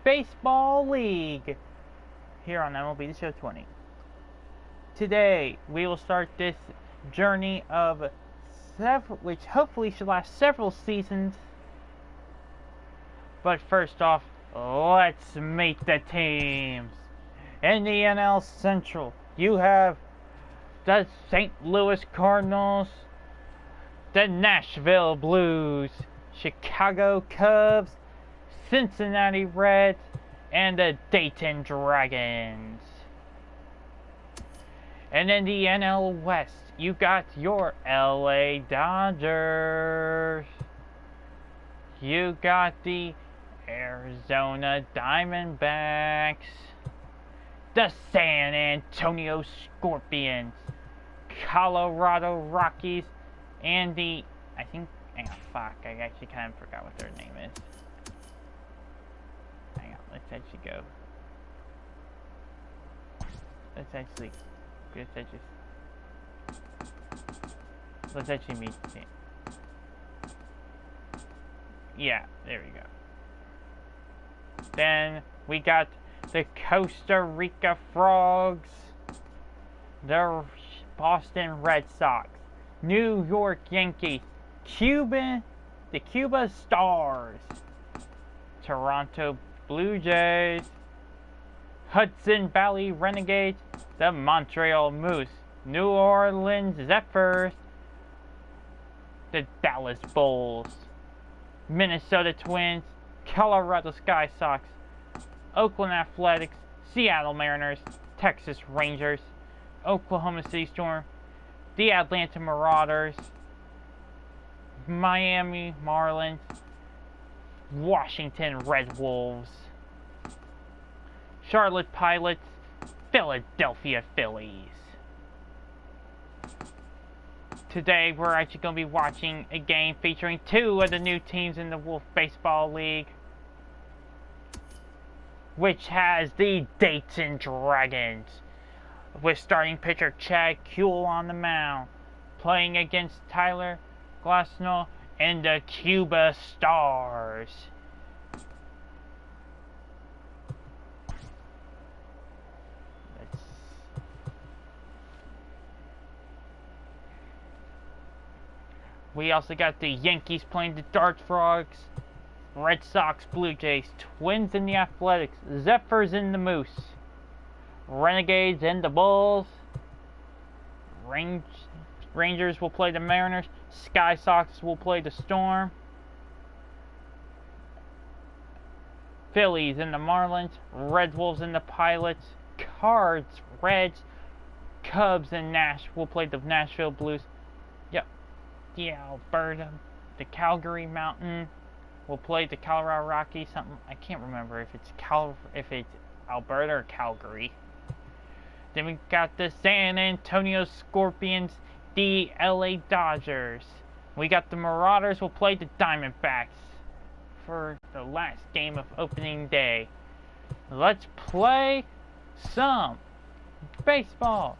Baseball League here on MLB The Show 20. Today we will start this journey of which hopefully should last several seasons. But first off, let's meet the teams. In the NL Central, you have the St. Louis Cardinals, the Nashville Blues, Chicago Cubs, Cincinnati Reds, and the Dayton Dragons. And in the NL West, you got your LA Dodgers. You got the Arizona Diamondbacks, the San Antonio Scorpions, Colorado Rockies, and the, I actually kind of forgot what their name is. Hang on, let's actually meet the team. Yeah, there we go. Then we got the Costa Rica Frogs, the Boston Red Sox, New York Yankees, the Cuba Stars, Toronto Blue Jays, Hudson Valley Renegades, the Montreal Moose, New Orleans Zephyrs, the Dallas Bulls, Minnesota Twins, Colorado Sky Sox, Oakland Athletics, Seattle Mariners, Texas Rangers, Oklahoma City Storm, the Atlanta Marauders, Miami Marlins, Washington Red Wolves, Charlotte Pilots, Philadelphia Phillies. Today we're actually going to be watching a game featuring two of the new teams in the Wolf Baseball League, which has the Dayton Dragons, with starting pitcher Chad Kuhl on the mound, playing against Tyler Glasnow and the Cuba Stars. We also got the Yankees playing the Dart Frogs, Red Sox, Blue Jays, Twins and the Athletics, Zephyrs and the Moose, Renegades and the Bulls, Rangers will play the Mariners, Sky Sox will play the Storm, Phillies and the Marlins, Red Wolves and the Pilots, Cards, Reds, Cubs and Nash will play the Nashville Blues. The Alberta, the Calgary Mountain will play the Colorado Rockies. I can't remember if it's Alberta or Calgary. Then we got the San Antonio Scorpions, the LA Dodgers. We got the Marauders will play the Diamondbacks for the last game of opening day. Let's play some baseball.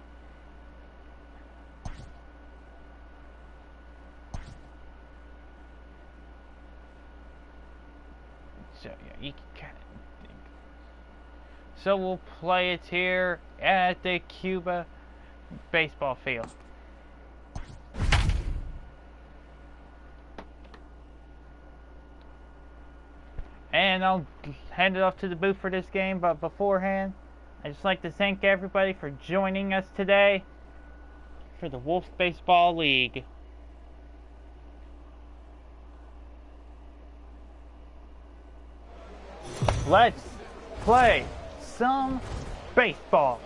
So yeah, you can kind of think. So we'll play it here at the Cuba baseball field. And I'll hand it off to the booth for this game, but beforehand, I'd just like to thank everybody for joining us today for the Wolf Baseball League. Let's play some baseball.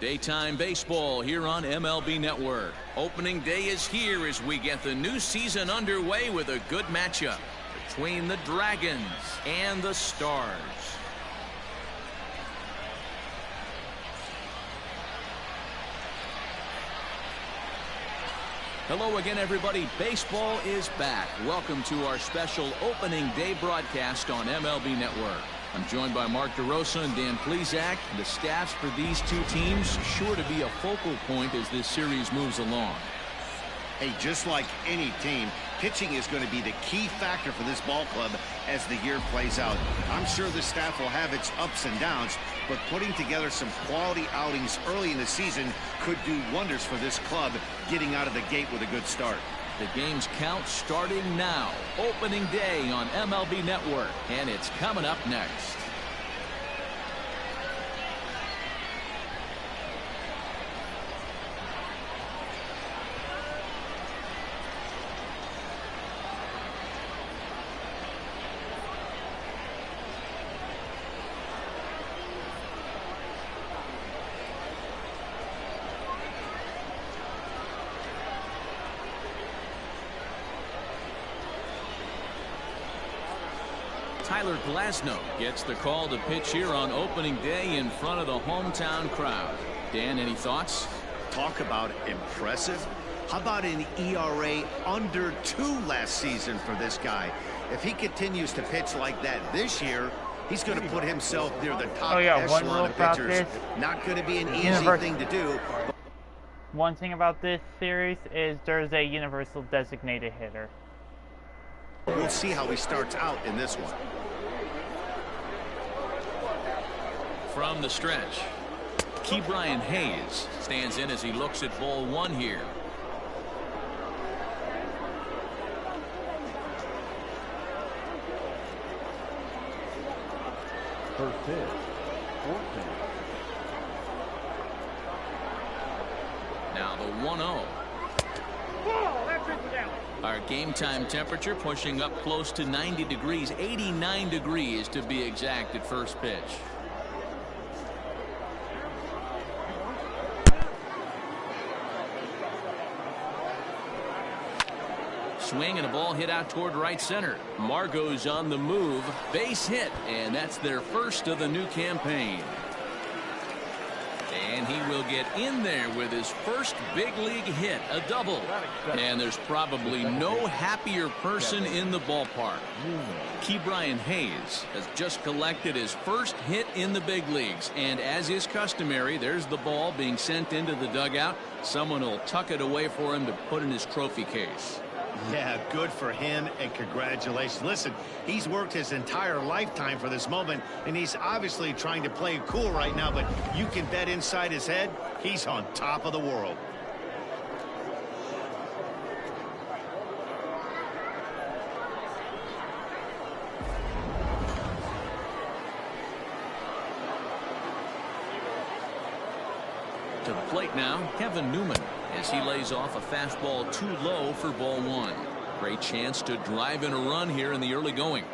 Daytime baseball here on MLB Network. Opening day is here as we get the new season underway with a good matchup between the Dragons and the Stars. Hello again, everybody. Baseball is back. Welcome to our special opening day broadcast on MLB Network. I'm joined by Mark DeRosa and Dan Plesac. The staffs for these two teams sure to be a focal point as this series moves along. Hey, just like any team, pitching is going to be the key factor for this ball club as the year plays out. I'm sure the staff will have its ups and downs, but putting together some quality outings early in the season could do wonders for this club getting out of the gate with a good start. The game's count starting now. Opening day on MLB Network, and it's coming up next. Tyler Glasnow gets the call to pitch here on opening day in front of the hometown crowd. Dan, any thoughts? Talk about impressive. How about an ERA under 2 last season for this guy? If he continues to pitch like that this year, he's going to put himself near the top echelon of pitchers. Not going to be an easy thing to do. One thing about this series is there's a universal designated hitter. We'll see how he starts out in this one. From the stretch, Ke'Bryan Hayes stands in as he looks at ball 1 here. First pitch, 14. Now the 1-0. Our game time temperature pushing up close to 90 degrees, 89 degrees to be exact at first pitch. Swing and a ball hit out toward right center. Margot's on the move, base hit, and that's their first of the new campaign. And he will get in there with his first big league hit, a double. And there's probably no happier person in the ballpark. Ke'Bryan Hayes has just collected his first hit in the big leagues. And as is customary, there's the ball being sent into the dugout. Someone will tuck it away for him to put in his trophy case. Yeah, good for him, and congratulations. Listen, he's worked his entire lifetime for this moment, and he's obviously trying to play cool right now, but you can bet inside his head, he's on top of the world. To the plate now, Kevin Newman, as he lays off a fastball too low for ball 1. Great chance to drive in a run here in the early going.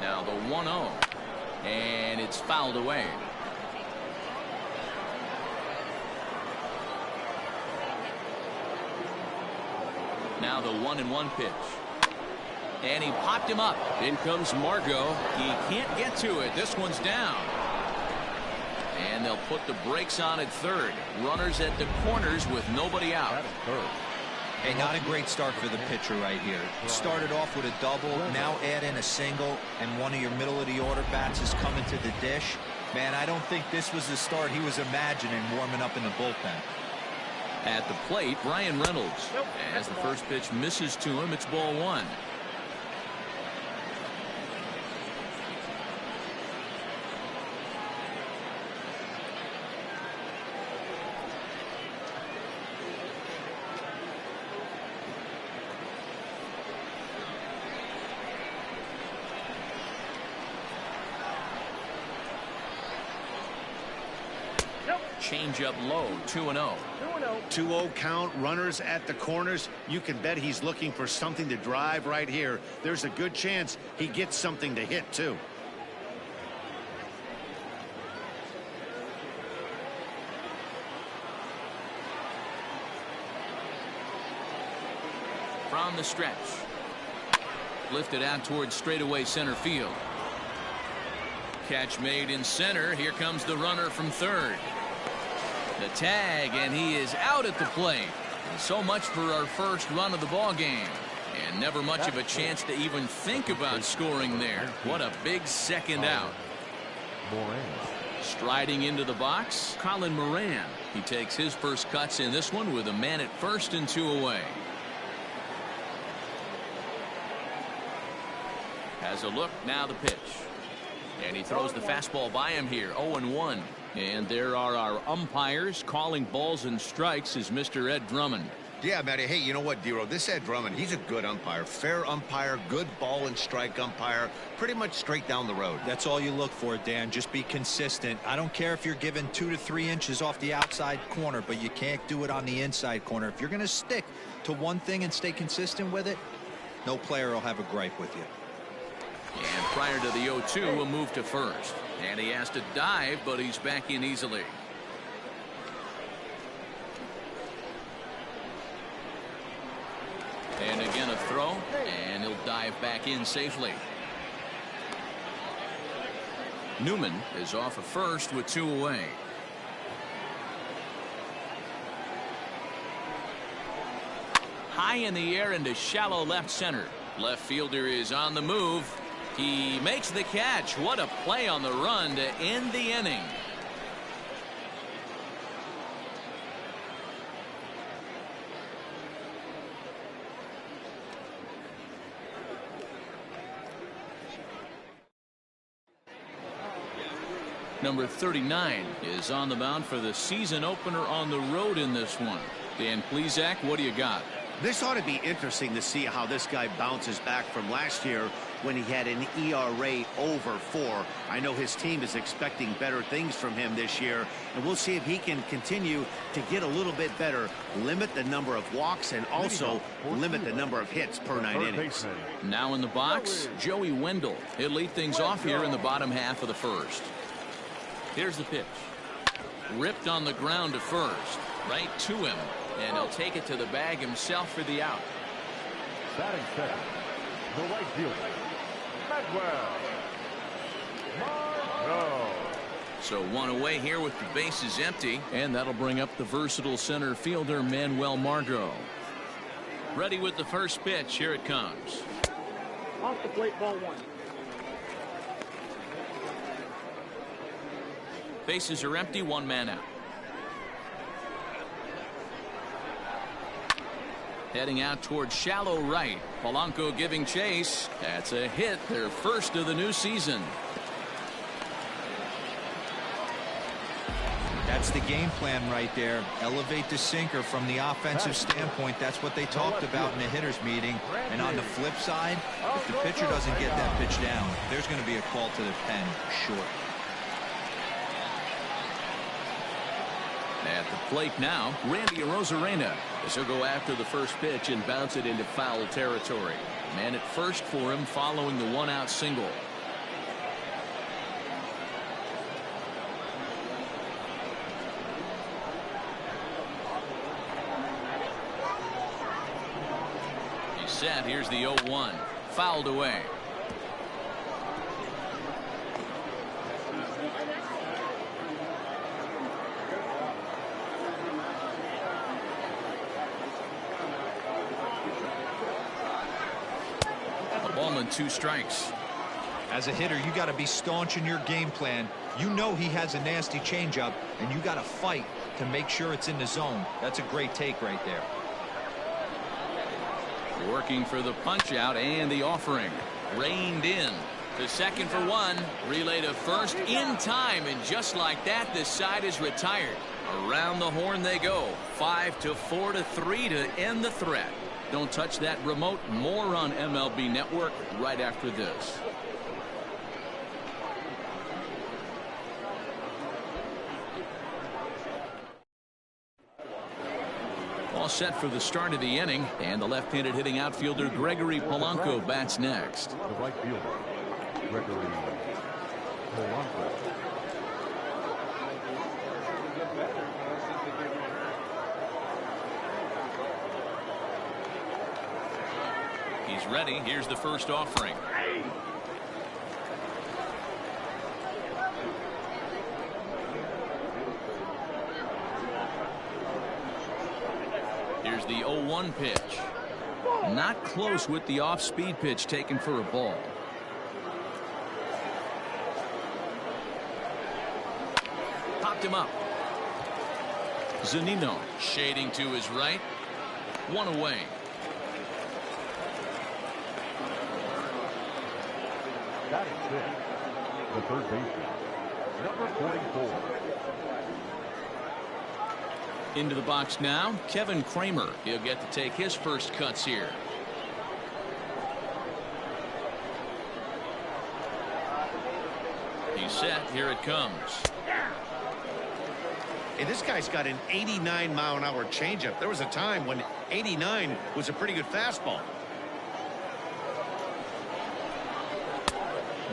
Now the 1-0, and it's fouled away. Now the 1-1 pitch. And he popped him up. In comes Margot. He can't get to it. This one's down. And they'll put the brakes on at third. Runners at the corners with nobody out. Hey, not a great start for the pitcher right here. Started off with a double, now add in a single, and one of your middle of the order bats is coming to the dish. Man, I don't think this was the start he was imagining warming up in the bullpen. At the plate, Bryan Reynolds. As the first pitch misses to him, it's ball 1. Change up low, 2-0. 2-0 count, runners at the corners. You can bet he's looking for something to drive right here. There's a good chance he gets something to hit too. From the stretch. Lifted out towards straightaway center field. Catch made in center. Here comes the runner from third. The tag, and he is out at the plate. And so much for our first run of the ball game. And never much of a chance to even think about scoring there. What a big second out. Moran. Striding into the box, Colin Moran. He takes his first cuts in this one with a man at first and 2 away. Has a look, now the pitch. And he throws the fastball by him here, 0-1. And there are our umpires calling balls and strikes is Mr. Ed Drummond. Yeah, Matty. Hey, you know what, Dero? This Ed Drummond, he's a good umpire. Fair umpire, good ball and strike umpire. Pretty much straight down the road. That's all you look for, Dan. Just be consistent. I don't care if you're given 2 to 3 inches off the outside corner, but you can't do it on the inside corner. If you're going to stick to one thing and stay consistent with it, no player will have a gripe with you. And prior to the 0-2, a move to first. And he has to dive, but he's back in easily. And again a throw, and he'll dive back in safely. Newman is off of first with 2 away. High in the air into shallow left center. Left fielder is on the move. He makes the catch. What a play on the run to end the inning. Number 39 is on the mound for the season opener on the road in this one. Dan Plesac, what do you got? This ought to be interesting to see how this guy bounces back from last year when he had an ERA over 4. I know his team is expecting better things from him this year, and we'll see if he can continue to get a little bit better, limit the number of walks, and also limit the number of hits per 9 innings. Now in the box, Joey Wendell. He'll lead things off here in the bottom half of the first. Here's the pitch. Ripped on the ground to first. Right to him. And he'll take it to the bag himself for the out. Batting second, the right fielder, Manuel Margot. So 1 away here with the bases empty. And that'll bring up the versatile center fielder Manuel Margot. Ready with the first pitch. Here it comes. Off the plate, ball 1. Bases are empty, 1 man out. Heading out towards shallow right. Polanco giving chase. That's a hit, their first of the new season. That's the game plan right there. Elevate the sinker from the offensive standpoint. That's what they talked about in the hitters meeting. And on the flip side, if the pitcher doesn't get that pitch down, there's going to be a call to the pen short. At the plate now, Randy Arozarena. He'll go after the first pitch and bounce it into foul territory. Man at first for him following the 1-out single. He's set. Here's the 0-1. Fouled away. And 2 strikes. As a hitter, you got to be staunch in your game plan. You know he has a nasty changeup, and you got to fight to make sure it's in the zone. That's a great take right there. Working for the punch out and the offering. Reined in to second for 1. Relay to first in time, and just like that, this side is retired. Around the horn they go. 5-4-3 to end the threat. Don't touch that remote. More on MLB Network right after this. All set for the start of the inning, and the left-handed hitting outfielder Gregory Polanco bats next. The right fielder, Gregory Polanco. He's ready. Here's the first offering. Here's the 0-1 pitch. Not close with the off-speed pitch taken for a ball. him up. Zunino shading to his right. One away. Batting fifth, the third baseman, number 44. Into the box now, Kevin Kramer. He'll get to take his first cuts here. He's set. Here it comes. Hey, this guy's got an 89-mile-an-hour changeup. There was a time when 89 was a pretty good fastball.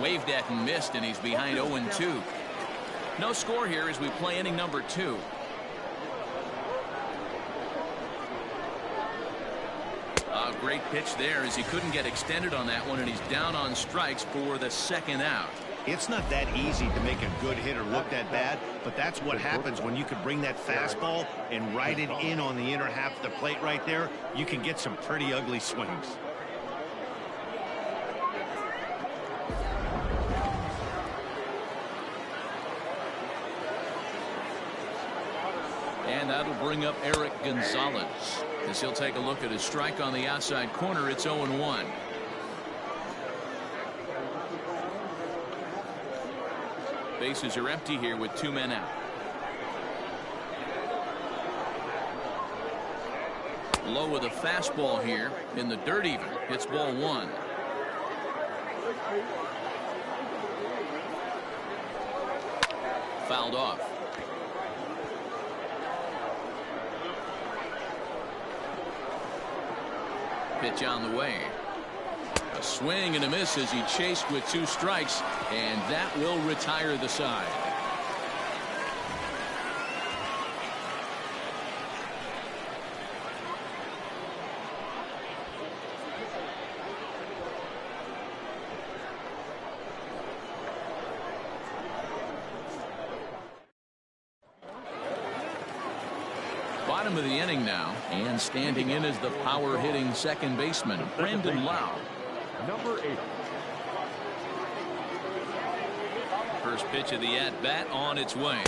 Waved at and missed, and he's behind 0-2. No score here as we play inning number 2. A great pitch there as he couldn't get extended on that one, and he's down on strikes for the second out. It's not that easy to make a good hitter look that bad, but that's what happens when you can bring that fastball and ride it in on the inner half of the plate right there. You can get some pretty ugly swings. And that'll bring up Eric Gonzalez as he'll take a look at his strike on the outside corner. It's 0-1. Bases are empty here with 2 men out. Low with a fastball here in the dirt even. It's ball 1. Fouled off. Pitch on the way. A swing and a miss as he chased with 2 strikes, and that will retire the side. Bottom of the inning now, and standing in is the power hitting second baseman, Brandon Lowe. Number 8. First pitch of the at-bat on its way.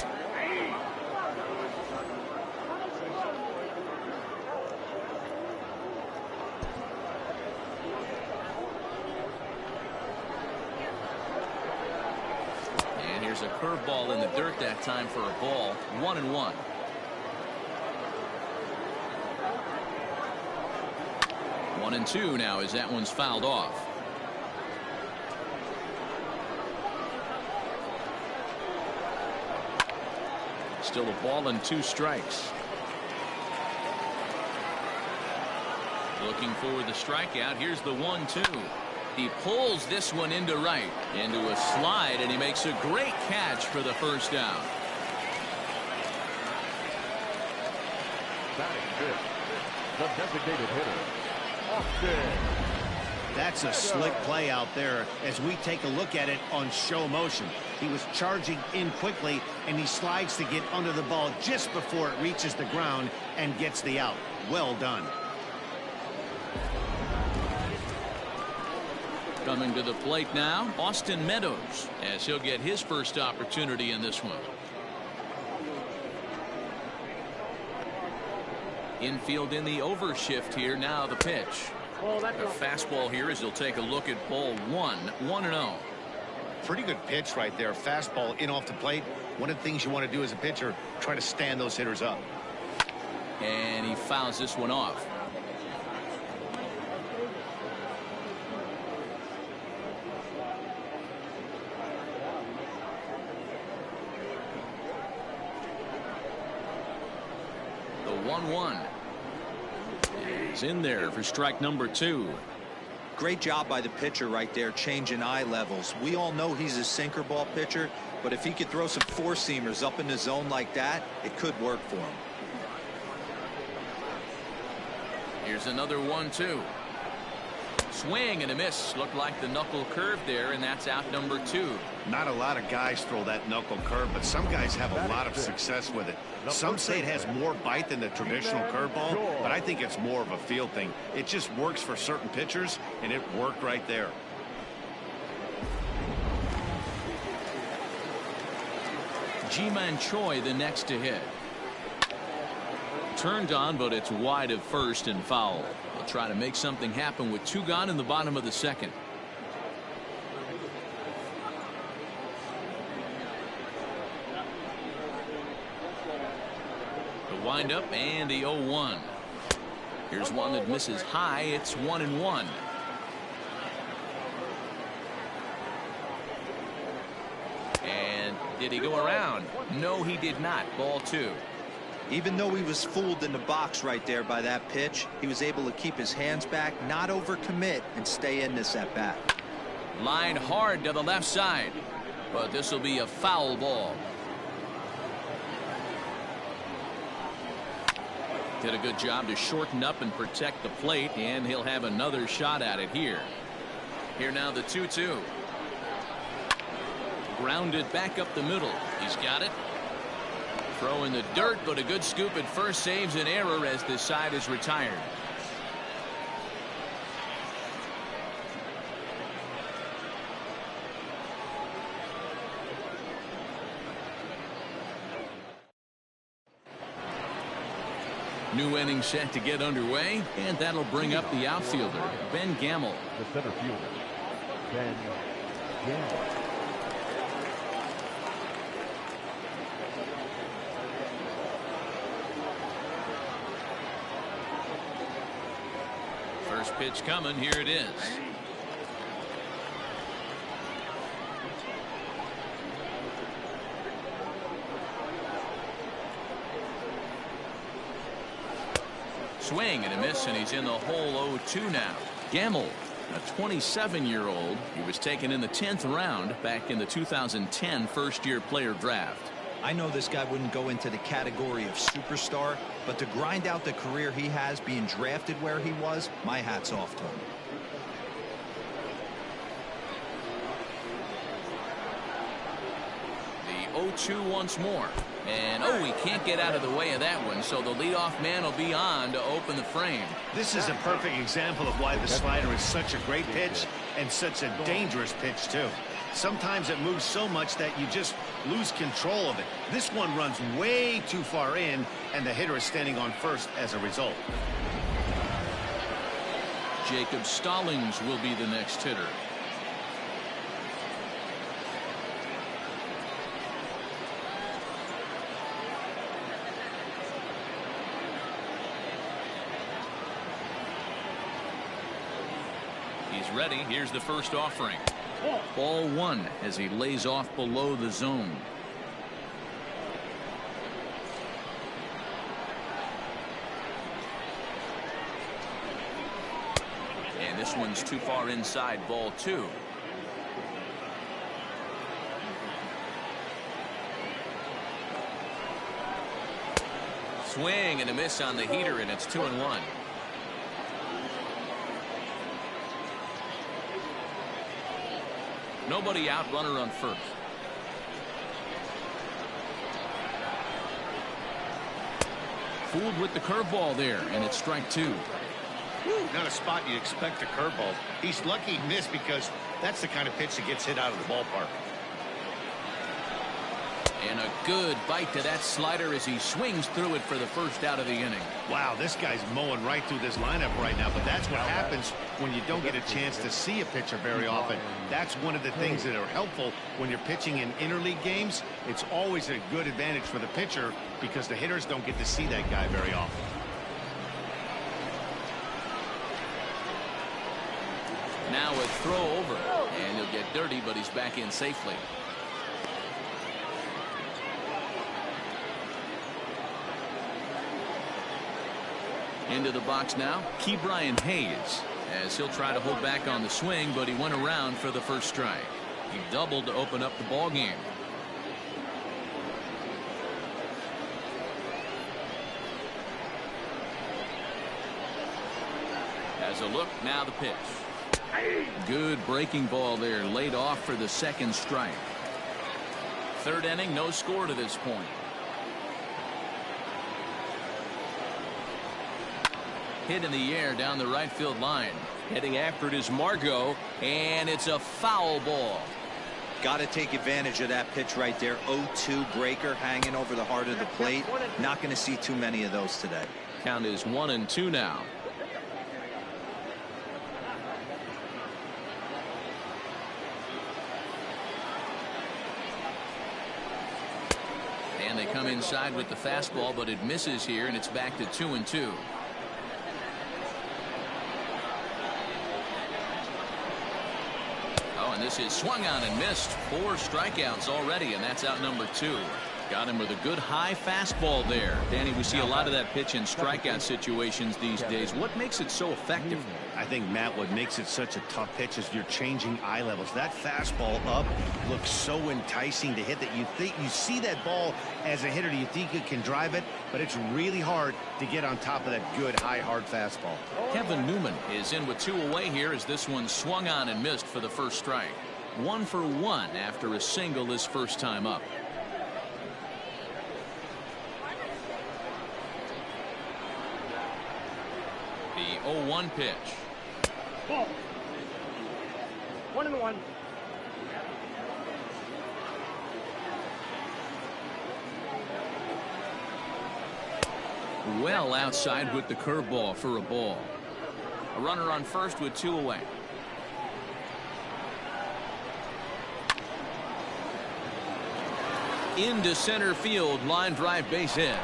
And here's a curveball in the dirt that time for a ball. 1-1. One and 2 now as that one's fouled off. Still a ball and 2 strikes. Looking for the strikeout. Here's the 1-2. He pulls this one into right, into a slide, and he makes a great catch for the first out. Batting fifth, the designated hitter, Austin. That's a slick play out there as we take a look at it on show motion. He was charging in quickly, and he slides to get under the ball just before it reaches the ground and gets the out. Well done. Coming to the plate now, Austin Meadows, as he'll get his first opportunity in this one. Infield in the overshift here. Now the pitch. A fastball here as he'll take a look at ball 1. 1-0. Pretty good pitch right there. Fastball in off the plate. One of the things you want to do as a pitcher, try to stand those hitters up. And he fouls this one off. The 1-1 is in there for strike number 2. Great job by the pitcher right there, changing eye levels. We all know he's a sinker ball pitcher, but if he could throw some four-seamers up in the zone like that, it could work for him. Here's another 1-2. Swing and a miss. Looked like the knuckle curve there, and that's out number 2. Not a lot of guys throw that knuckle curve, but some guys have a lot of success with it. Some say it has more bite than the traditional curveball, but I think it's more of a feel thing. It just works for certain pitchers, and it worked right there. Ji-Man Choi the next to hit. Turned on, but it's wide of first and foul. They'll try to make something happen with 2 gone in the bottom of the second. The windup and the 0-1. Here's one that misses high. It's 1-1. And did he go around? No, he did not. Ball 2. Even though he was fooled in the box right there by that pitch, he was able to keep his hands back, not overcommit, and stay in this at bat. Line hard to the left side, but this will be a foul ball. Did a good job to shorten up and protect the plate, and he'll have another shot at it here. Here now the 2-2. Grounded back up the middle. He's got it. Throw in the dirt, but a good scoop at first saves an error as this side is retired. New inning set to get underway, and that'll bring up the outfielder, Ben Gamel. The center fielder, Ben Gamel. First pitch coming. Here it is. Swing and a miss, and he's in the hole. 0-2 now. Gamel, a 27-year-old. He was taken in the 10th round back in the 2010 first-year player draft. I know this guy wouldn't go into the category of superstar, but to grind out the career he has being drafted where he was, my hat's off to him. The 0-2 once more. And he can't get out of the way of that one, so the leadoff man will be on to open the frame. This is a perfect example of why the slider is such a great pitch and such a dangerous pitch too. Sometimes it moves so much that you just lose control of it. This one runs way too far in, and the hitter is standing on first as a result. Jacob Stallings will be the next hitter. He's ready. Here's the first offering. Ball 1 as he lays off below the zone. And this one's too far inside. Ball 2. Swing and a miss on the heater, and it's 2-1. Nobody out, runner on first. Fooled with the curveball there, and it's strike 2. Not a spot you'd expect a curveball. He's lucky he missed because that's the kind of pitch that gets hit out of the ballpark. And a good bite to that slider as he swings through it for the first out of the inning. Wow, this guy's mowing right through this lineup right now, but that's what happens when you don't get a chance to see a pitcher very often. That's one of the things that are helpful when you're pitching in interleague games. It's always a good advantage for the pitcher because the hitters don't get to see that guy very often. Now a throw over, and he'll get dirty, but he's back in safely. Into the box now, Ke'Bryan Hayes, as he'll try to hold back on the swing, but he went around for the first strike. He doubled to open up the ball game. As a look, now the pitch. Good breaking ball there, laid off for the second strike. Third inning, no score to this point. Hit in the air down the right field line. Heading after it is Margot, and it's a foul ball. Got to take advantage of that pitch right there. 0-2 breaker hanging over the heart of the plate. Not going to see too many of those today. Count is 1-2 now. And they come inside with the fastball, but it misses here, and it's back to 2-2. Oh, and this is swung on and missed. 4 strikeouts already, and that's out number 2. Got him with a good high fastball there. Danny, we see a lot of that pitch in strikeout situations these days. What makes it so effective? I think, Matt, what makes it such a tough pitch is you're changing eye levels. That fastball up looks so enticing to hit that you see that ball as a hitter, you think you can drive it, but it's really hard to get on top of that good high hard fastball. Kevin Newman is in with 2 away here as this one swung on and missed for the first strike. 1 for 1 after a single his first time up. The 0-1 pitch. Ball. 1-1. Well outside with the curveball for a ball. A runner on first with 2 away. Into center field, line drive, base hit.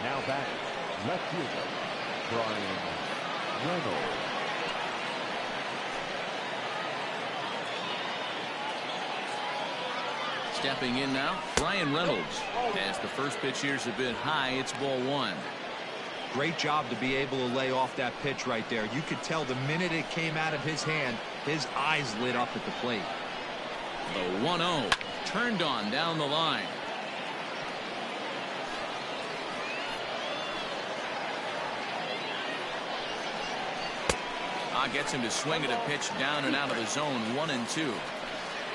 Now back, left fielder, Bryan Reynolds. Stepping in now, Bryan Reynolds. As the first pitch here's a bit high, it's ball 1. Great job to be able to lay off that pitch right there. You could tell the minute it came out of his hand, his eyes lit up at the plate. The 1-0 turned on down the line. Gets him to swing at a pitch down and out of the zone. 1-2.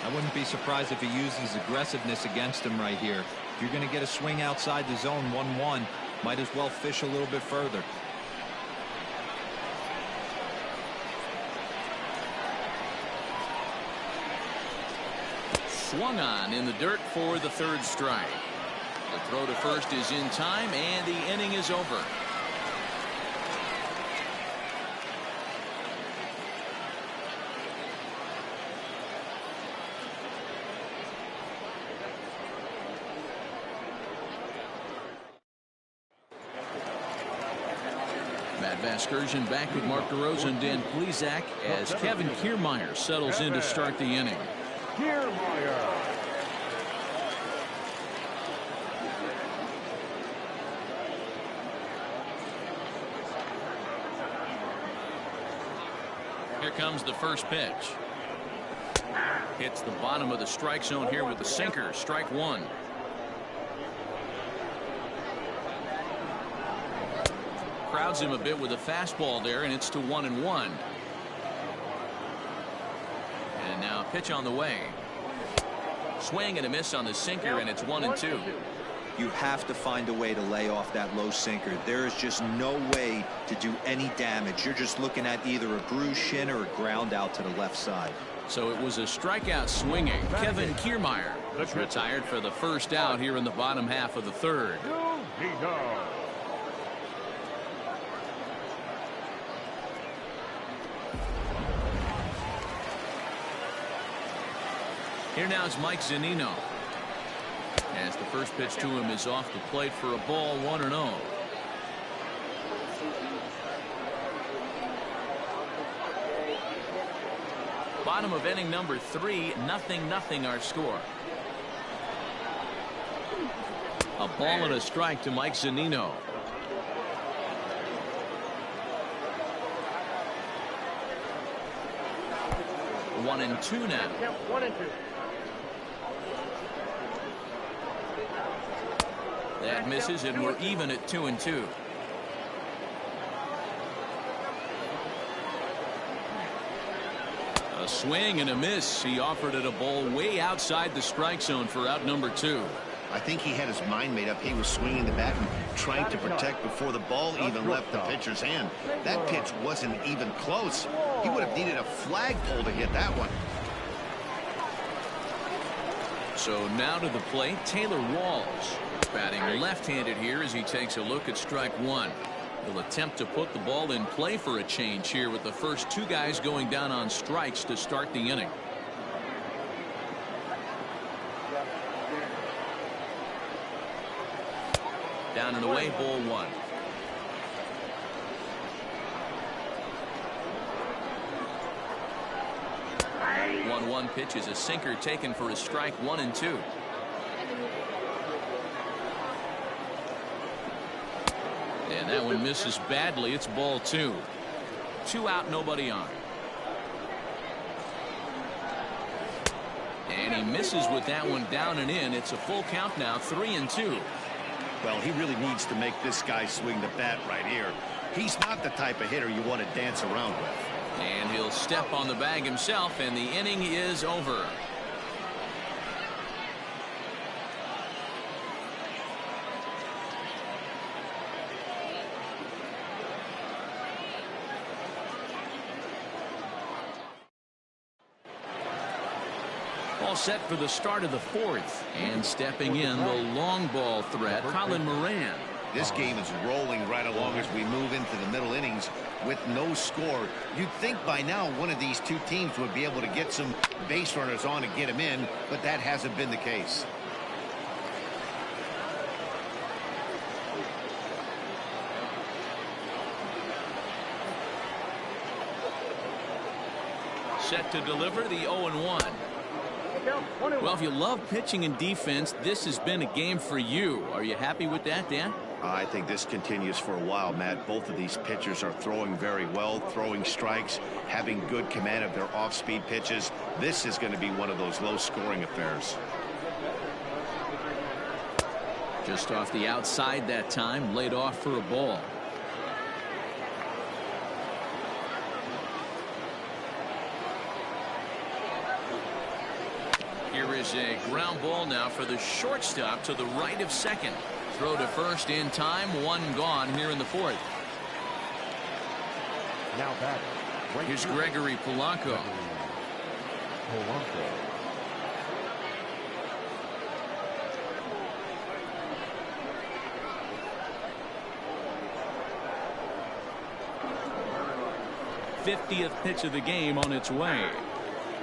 I wouldn't be surprised if he uses aggressiveness against him right here. If you're going to get a swing outside the zone 1-1, might as well fish a little bit further. Swung on in the dirt for the 3rd strike. The throw to first is in time, and the inning is over. Matt Vasgersian back with Mark DeRosa and Dan Plesac as Kevin Kiermaier settles in to start the inning. Kiermaier. Here comes the first pitch. Hits the bottom of the strike zone here with the sinker. Strike 1. Crowds him a bit with a fastball there, and it's to 1-1. And now pitch on the way. Swing and a miss on the sinker, and it's 1-2. You have to find a way to lay off that low sinker. There is just no way to do any damage. You're just looking at either a bruised shin or a ground out to the left side. So it was a strikeout swinging. Kevin Kiermaier retired for the first out here in the bottom half of the 3rd. Here now is Mike Zunino. As the first pitch to him is off the plate for a ball. 1-0. Bottom of inning number 3, 0-0 our score. A ball and a strike to Mike Zunino. One and two now. 1-2. That misses, and we're even at 2-2. A swing and a miss. He offered it a ball way outside the strike zone for out number 2. I think he had his mind made up. He was swinging the bat and trying to protect before the ball even left the pitcher's hand. That pitch wasn't even close. He would have needed a flagpole to hit that one. So now to the plate, Taylor Walls. Batting left-handed here as he takes a look at strike one. He'll attempt to put the ball in play for a change here with the first two guys going down on strikes to start the inning. Down and away, ball one. One pitch is a sinker taken for a strike, 1 and 2. And that one misses badly. It's ball 2. 2 out, nobody on. And he misses with that one down and in. It's a full count now, 3 and 2. Well, he really needs to make this guy swing the bat right here. He's not the type of hitter you want to dance around with. And he'll step on the bag himself, and the inning is over. All set for the start of the fourth. And stepping in, the long ball threat, Colin Moran. This game is rolling right along as we move into the middle innings with no score. You'd think by now one of these two teams would be able to get some base runners on and get them in, but that hasn't been the case. Set to deliver the 0-1. Well, if you love pitching and defense, this has been a game for you. Are you happy with that, Dan? I think this continues for a while, Matt. Both of these pitchers are throwing very well, throwing strikes, having good command of their off-speed pitches. This is going to be one of those low-scoring affairs. Just off the outside that time, laid off for a ball. Here is a ground ball now for the shortstop to the right of second. Throw to first in time, one gone here in the fourth. Now back. Here's Gregory Polanco. Polanco. '50th pitch of the game on its way.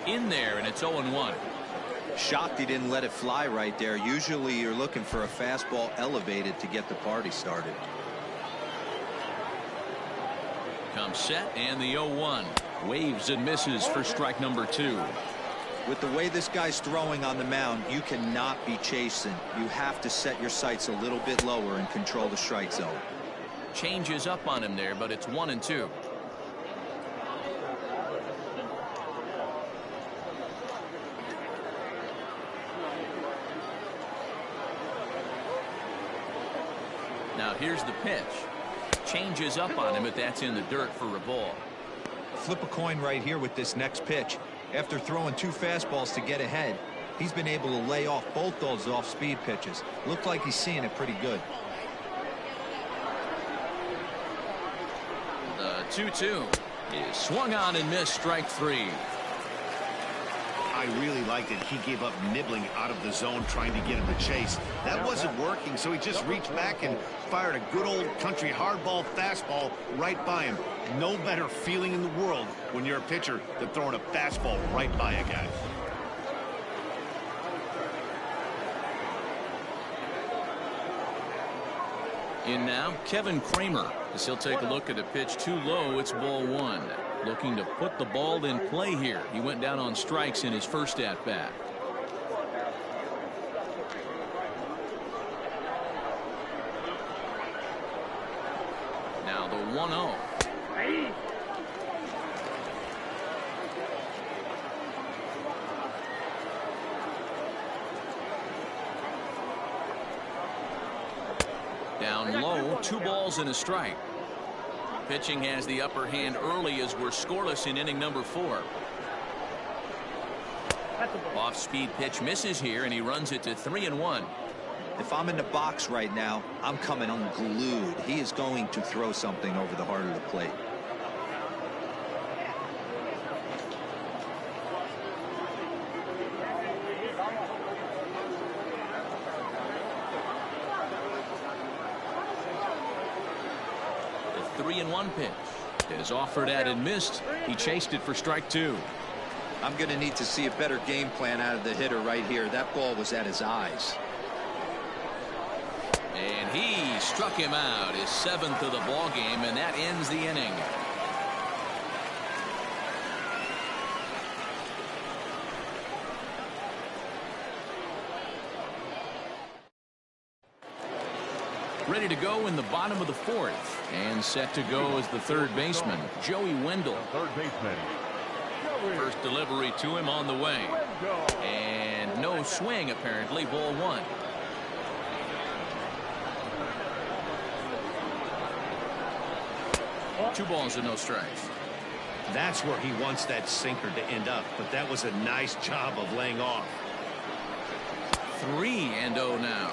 In there, and it's 0-1. Shocked he didn't let it fly right there. Usually you're looking for a fastball elevated to get the party started. Comes set, and the 0-1. Waves and misses for strike number 2. With the way this guy's throwing on the mound, you cannot be chasing. You have to set your sights a little bit lower and control the strike zone. Changes up on him there, but it's 1-2. Now here's the pitch. Changes up on him, but that's in the dirt for a ball. Flip a coin right here with this next pitch. After throwing 2 fastballs to get ahead, he's been able to lay off both those off-speed pitches. Looked like he's seeing it pretty good. The 2-2 is swung on and missed, strike 3. I really liked it. He gave up nibbling out of the zone trying to get him to chase. That wasn't working, so he just reached back and fired a good old country hardball fastball right by him. No better feeling in the world when you're a pitcher than throwing a fastball right by a guy. In now, Kevin Kramer, as he'll take a look at a pitch too low. It's ball 1. Looking to put the ball in play here. He went down on strikes in his first at bat. Now the 1-0. Down low, 2 balls and a strike. Pitching has the upper hand early as we're scoreless in inning number 4. Off-speed pitch misses here, and he runs it to 3-1. If I'm in the box right now, I'm coming unglued. He is going to throw something over the heart of the plate. 3-1 pitch is offered at and missed. He chased it for strike 2. I'm going to need to see a better game plan out of the hitter right here. That ball was at his eyes. And he struck him out, his 7th of the ball game, and that ends the inning. Ready to go in the bottom of the 4th, and set to go as the third baseman, Joey Wendle. Third baseman. First delivery to him on the way, and no swing apparently. Ball 1. 2 balls and no strikes. That's where he wants that sinker to end up, but that was a nice job of laying off. 3-0 now.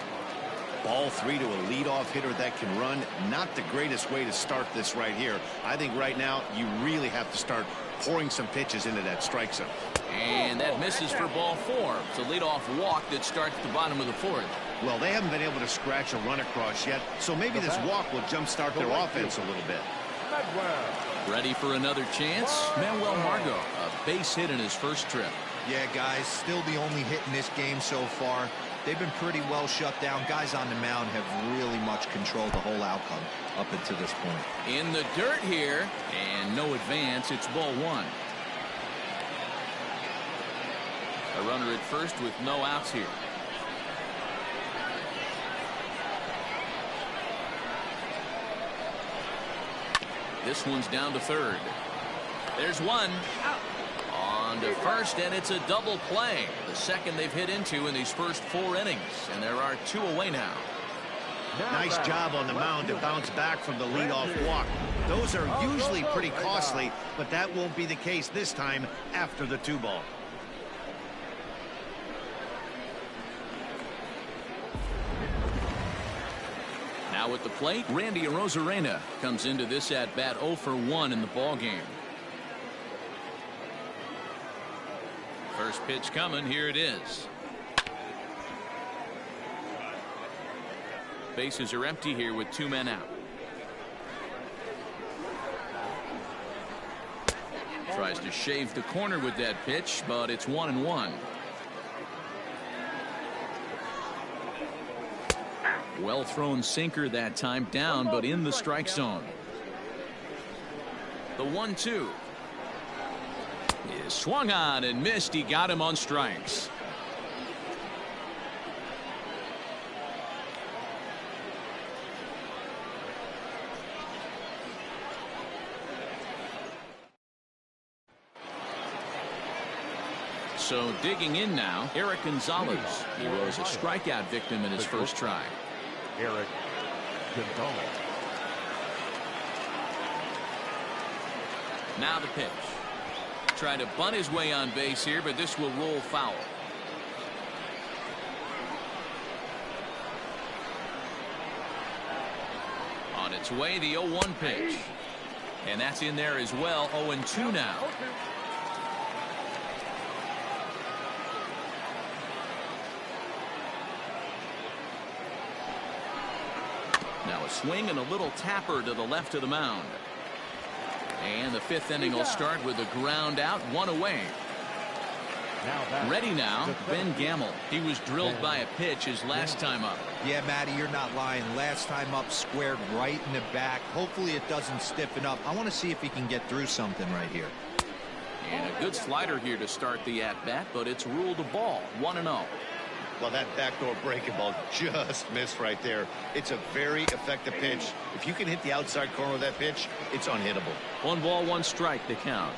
Ball 3 to a leadoff hitter that can run. Not the greatest way to start this right here. I think right now you really have to start pouring some pitches into that strike zone. And that misses for ball 4. It's a leadoff walk that starts the bottom of the 4th. Well, they haven't been able to scratch a run across yet, so maybe this walk will jumpstart their offense a little bit. Ready for another chance? Manuel Margot, a base hit in his first trip. Yeah, guys, still the only hit in this game so far. They've been pretty well shut down. Guys on the mound have really much controlled the whole outcome up until this point. In the dirt here, and no advance. It's ball 1. A runner at first with no outs here. This one's down to third. There's one. On to first, and it's a double play. The second they've hit into in these first 4 innings, and there are 2 away now. Nice job on the mound to bounce back from the leadoff walk. Those are usually pretty costly, but that won't be the case this time after the 2 ball. Now at the plate, Randy Arozarena comes into this at bat 0 for 1 in the ball game. First pitch coming. Here it is. Bases are empty here with 2 men out. Tries to shave the corner with that pitch, but it's 1-1. Well thrown sinker that time, down but in the strike zone. The 1-2 is swung on and missed. He got him on strikes. So digging in now, Eric Gonzalez. He was a strikeout victim in his first try. Eric Gonzalez. Now the pitch. Trying to bunt his way on base here, but this will roll foul. On its way, the 0-1 pitch. And that's in there as well. 0-2 now. Now a swing and a little tapper to the left of the mound. And the 5th inning will start with a ground out, 1 away. Ready now, Ben Gamel. He was drilled by a pitch his last time up. Yeah, Matty, you're not lying. Last time up, squared right in the back. Hopefully it doesn't stiffen up. I want to see if he can get through something right here. And a good slider here to start the at-bat, but it's ruled a ball, 1-0. Well, that backdoor breaking ball just missed right there. It's a very effective pitch. If you can hit the outside corner of that pitch, it's unhittable. 1 ball, 1 strike, the count.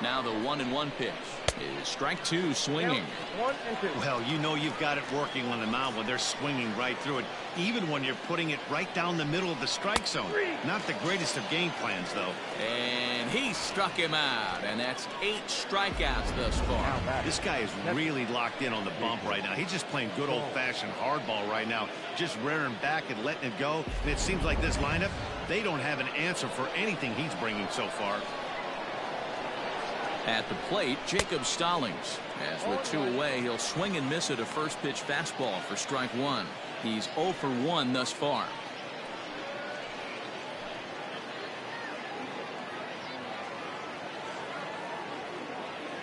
Now the 1-1 pitch is strike 2, swinging. 1-2. Well, you know you've got it working on the mound when they're swinging right through it, even when you're putting it right down the middle of the strike zone. Not the greatest of game plans, though. And he struck him out, and that's 8 strikeouts thus far. This guy is really locked in on the bump right now. He's just playing good old-fashioned hardball right now, just rearing back and letting it go. And it seems like this lineup, they don't have an answer for anything he's bringing so far. At the plate, Jacob Stallings. As with 2 away, he'll swing and miss at a first pitch fastball for strike 1. He's 0 for 1 thus far.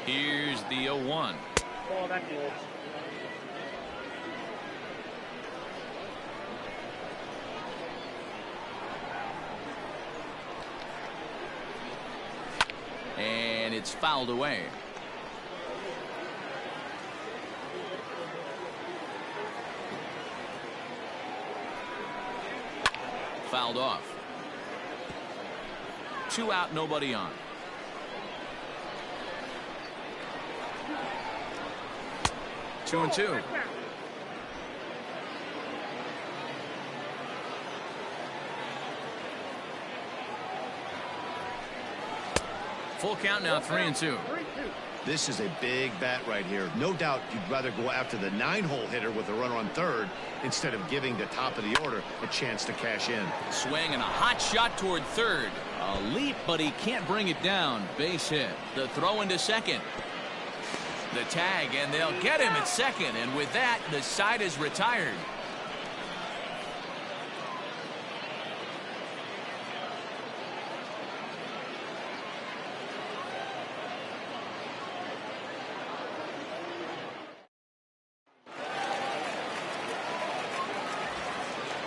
Here's the 0-1. Ball back low. And it's fouled away. Fouled off. 2 out, nobody on. Two and two. Full count now, 3-2. This is a big bat right here. No doubt you'd rather go after the 9-hole hitter with a runner on third instead of giving the top of the order a chance to cash in. Swing and a hot shot toward third. A leap, but he can't bring it down. Base hit. The throw into second. The tag, and they'll get him at second. And with that, the side is retired.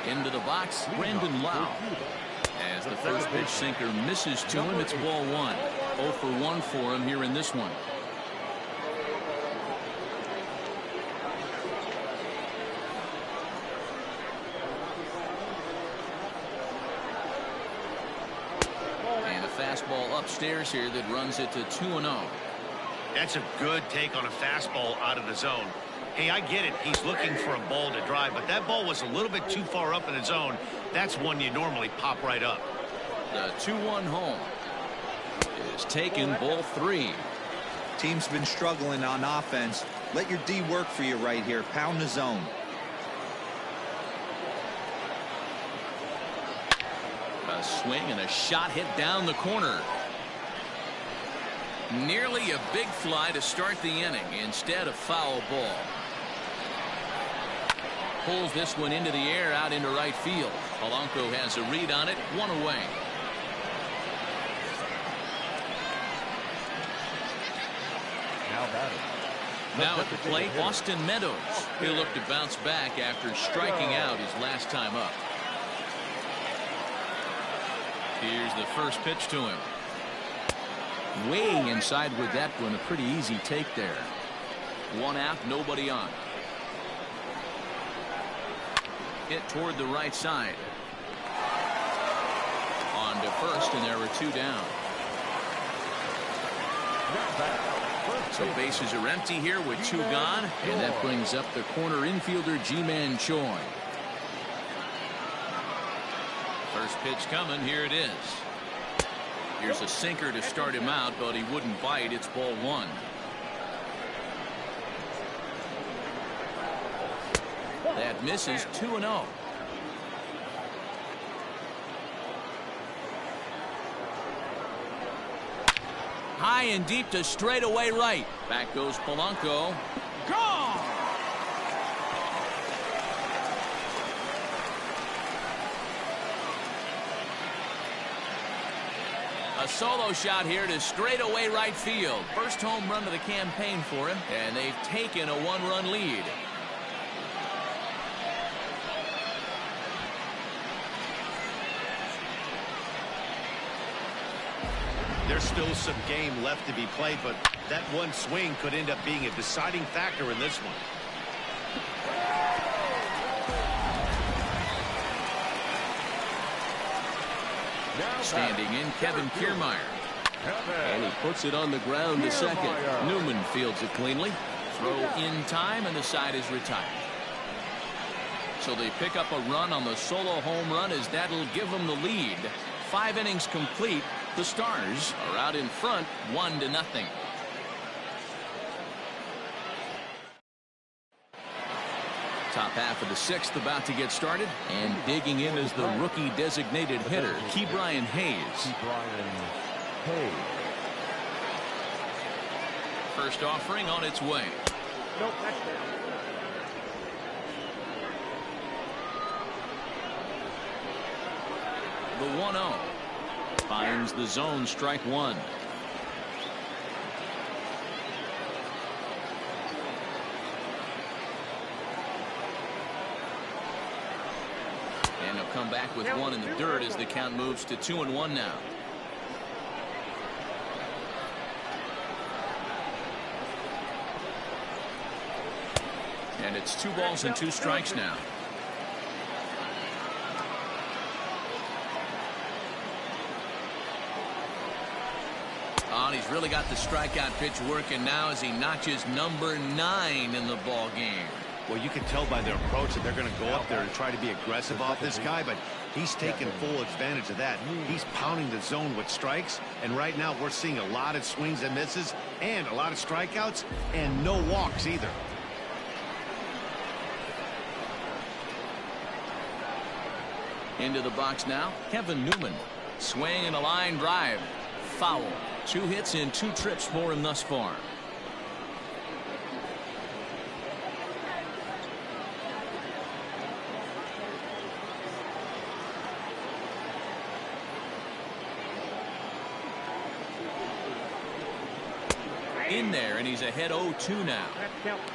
Into the box, Brandon Lowe. As the first pitch sinker misses to him, it's ball 1. 0 for 1 for him here in this one. And a fastball upstairs here that runs it to 2-0. That's a good take on a fastball out of the zone. Hey, I get it. He's looking for a ball to drive, but that ball was a little bit too far up in the zone. That's one you normally pop right up. The 2-1 home is taken, ball 3. Team's been struggling on offense. Let your D work for you right here. Pound the zone. A swing and a shot hit down the corner. Nearly a big fly to start the inning. Instead, a foul ball. Pulls this one into the air out into right field. Polanco has a read on it. 1 away. Now at the plate, Austin Meadows. He'll look to bounce back after striking out his last time up. Here's the first pitch to him. Way inside with that one. A pretty easy take there. 1 out, nobody on. Hit toward the right side. On to first, and there were 2 down. So bases are empty here with 2 gone, and that brings up the corner infielder Ji-Man Choi. First pitch coming. Here it is. Here's a sinker to start him out, but he wouldn't bite. It's ball 1. That misses. 2-0. High and deep to straightaway right. Back goes Polanco. Gone! A solo shot here to straightaway right field. First home run of the campaign for him, and they've taken a 1-run lead. There's still some game left to be played, but that one swing could end up being a deciding factor in this one. Standing in, Kevin Kiermaier. And he puts it on the ground to second. Newman fields it cleanly. Throw in time, and the side is retired. So they pick up a run on the solo home run, as that'll give them the lead. 5 innings complete. The Stars are out in front, 1-0. Top half of the 6th about to get started, and digging in is the rookie designated hitter, Ke'Bryan Hayes. First offering on its way. Nope, that's down. The 1-0 finds the zone, strike 1. come back with one in the dirt as the count moves to 2-1 now. And it's 2 balls and 2 strikes now. Oh, and he's really got the strikeout pitch working now as he notches number 9 in the ball game. Well, you can tell by their approach that they're going to go up there and try to be aggressive off this guy, but he's taking full advantage of that. He's pounding the zone with strikes, and right now we're seeing a lot of swings and misses and a lot of strikeouts and no walks either. Into the box now, Kevin Newman. Swing and a line drive. Foul. 2 hits and 2 trips for him thus far. In there, and he's ahead 0-2 now.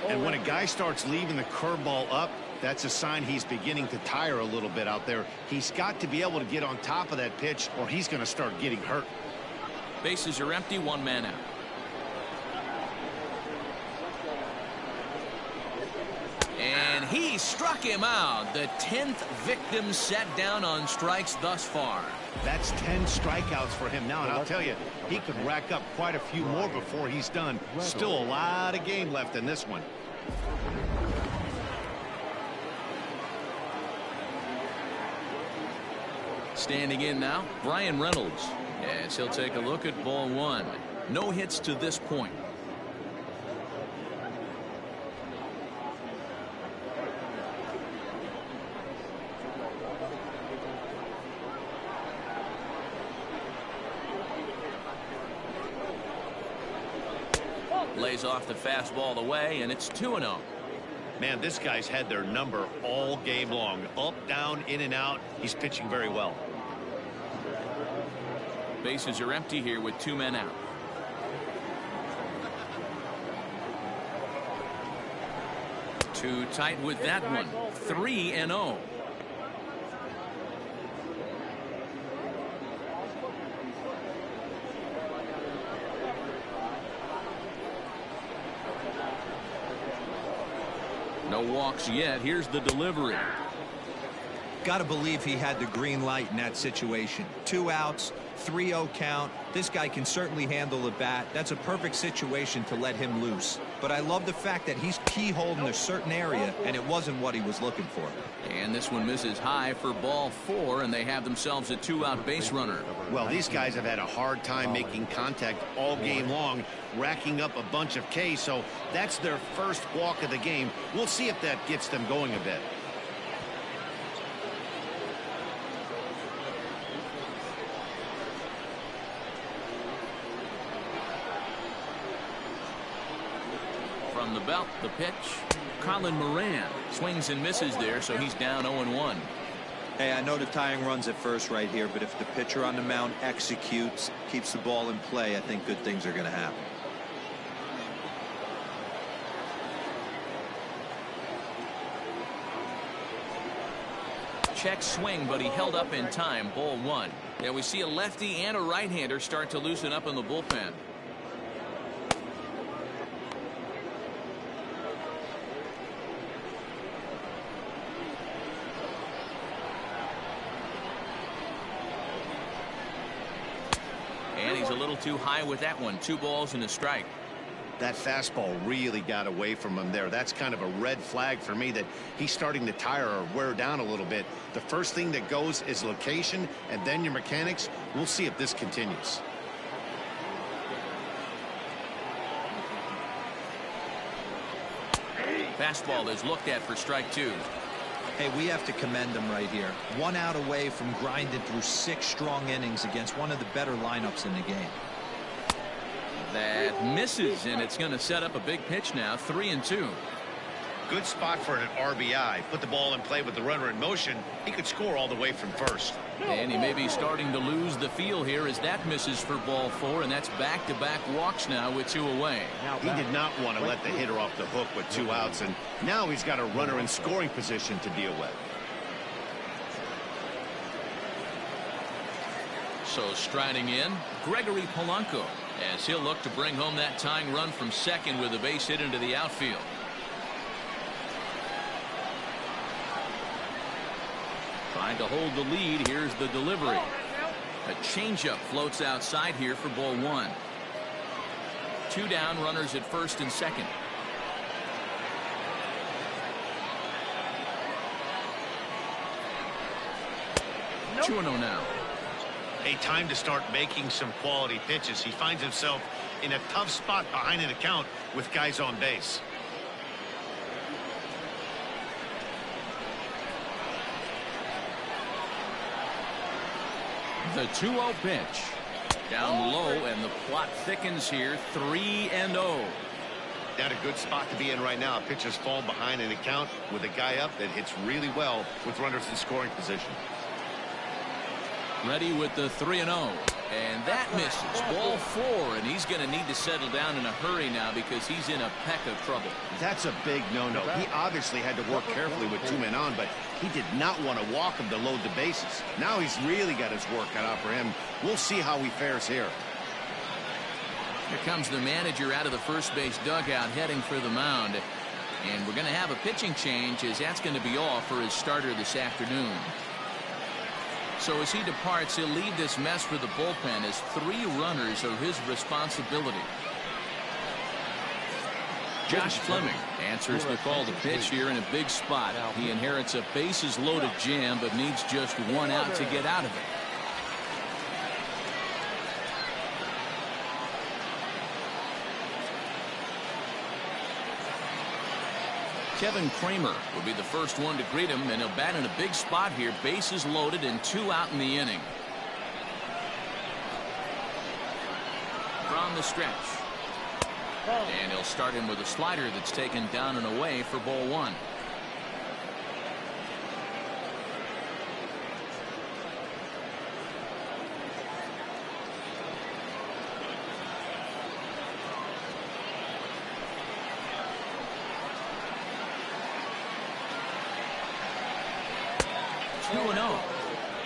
And when a guy starts leaving the curveball up, that's a sign he's beginning to tire a little bit out there. He's got to be able to get on top of that pitch or he's going to start getting hurt. Bases are empty, 1 man out. And he struck him out. The 10th victim set down on strikes thus far. That's 10 strikeouts for him now, and I'll tell you, he could rack up quite a few more before he's done. Still a lot of game left in this one. Standing in now, Brian Reynolds, as he'll take a look at ball 1. No hits to this point. Lays off the fastball away, and it's 2-0. Man, this guy's had their number all game long. Up, down, in and out. He's pitching very well. Bases are empty here with 2 men out. Too tight with that one. 3-0. No walks yet. Here's the delivery. Got to believe he had the green light in that situation. 2 outs, 3-0 count. This guy can certainly handle the bat. That's a perfect situation to let him loose. But I love the fact that he's keyholed in a certain area, and it wasn't what he was looking for. And this one misses high for ball 4, and they have themselves a 2-out base runner. Well, these guys have had a hard time making contact all game long, racking up a bunch of Ks, so that's their first walk of the game. We'll see if that gets them going a bit. From the belt, the pitch. Colin Moran swings and misses there, so he's down 0-1. Hey, I know the tying run's at first right here, but if the pitcher on the mound executes, keeps the ball in play, I think good things are going to happen. Check swing, but he held up in time. Ball 1. Yeah, we see a lefty and a right-hander start to loosen up in the bullpen. And he's a little too high with that one. 2 balls and a strike. That fastball really got away from him there. That's kind of a red flag for me that he's starting to tire or wear down a little bit. The first thing that goes is location and then your mechanics. We'll see if this continues. Fastball is looked at for strike 2. Hey, we have to commend him right here. 1 out away from grinding through 6 strong innings against one of the better lineups in the game. That misses, and it's going to set up a big pitch now. 3-2. Good spot for an RBI. Put the ball in play with the runner in motion. He could score all the way from first. And he may be starting to lose the feel here as that misses for ball 4, and that's back-to-back walks now with 2 away. He did not want to let the hitter off the hook with 2 outs, and now he's got a runner in scoring position to deal with. So striding in, Gregory Polanco, as he'll look to bring home that tying run from second with a base hit into the outfield. Trying to hold the lead. Here's the delivery. A changeup floats outside here for ball one. 2 down, runners at first and second. Nope. 2-0 now. A time to start making some quality pitches. He finds himself in a tough spot behind an account with guys on base. The 2-0 pitch. Down low, and the plot thickens here. 3-0. Not a good spot to be in right now. Pitchers fall behind an account with a guy up that hits really well with runners in scoring position. Ready with the 3-0. And that misses. Ball 4, and he's going to need to settle down in a hurry now because he's in a peck of trouble. That's a big no-no. He obviously had to work carefully with 2 men on, but he did not want to walk him to load the bases. Now he's really got his work cut out for him. We'll see how he fares here. Here comes the manager out of the first base dugout heading for the mound. And we're going to have a pitching change, as that's going to be all for his starter this afternoon. So as he departs, he'll leave this mess for the bullpen, as 3 runners are his responsibility. Josh Fleming answers the call to pitch here in a big spot. He inherits a bases loaded jam, but needs just 1 out to get out of it. Kevin Kramer will be the first one to greet him, and he'll bat in a big spot here. Bases loaded and 2 out in the inning. From the stretch. And he'll start him with a slider that's taken down and away for ball 1.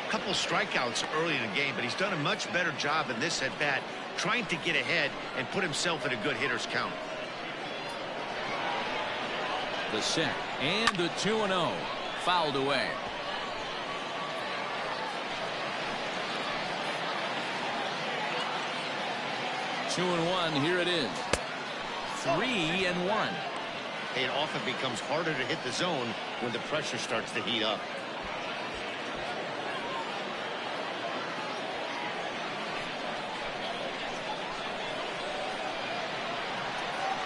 Couple strikeouts early in the game, but he's done a much better job in this at bat, trying to get ahead and put himself in a good hitter's count. The set and the 2-0 fouled away. Two and one. Here it is. 3-1. It often becomes harder to hit the zone when the pressure starts to heat up.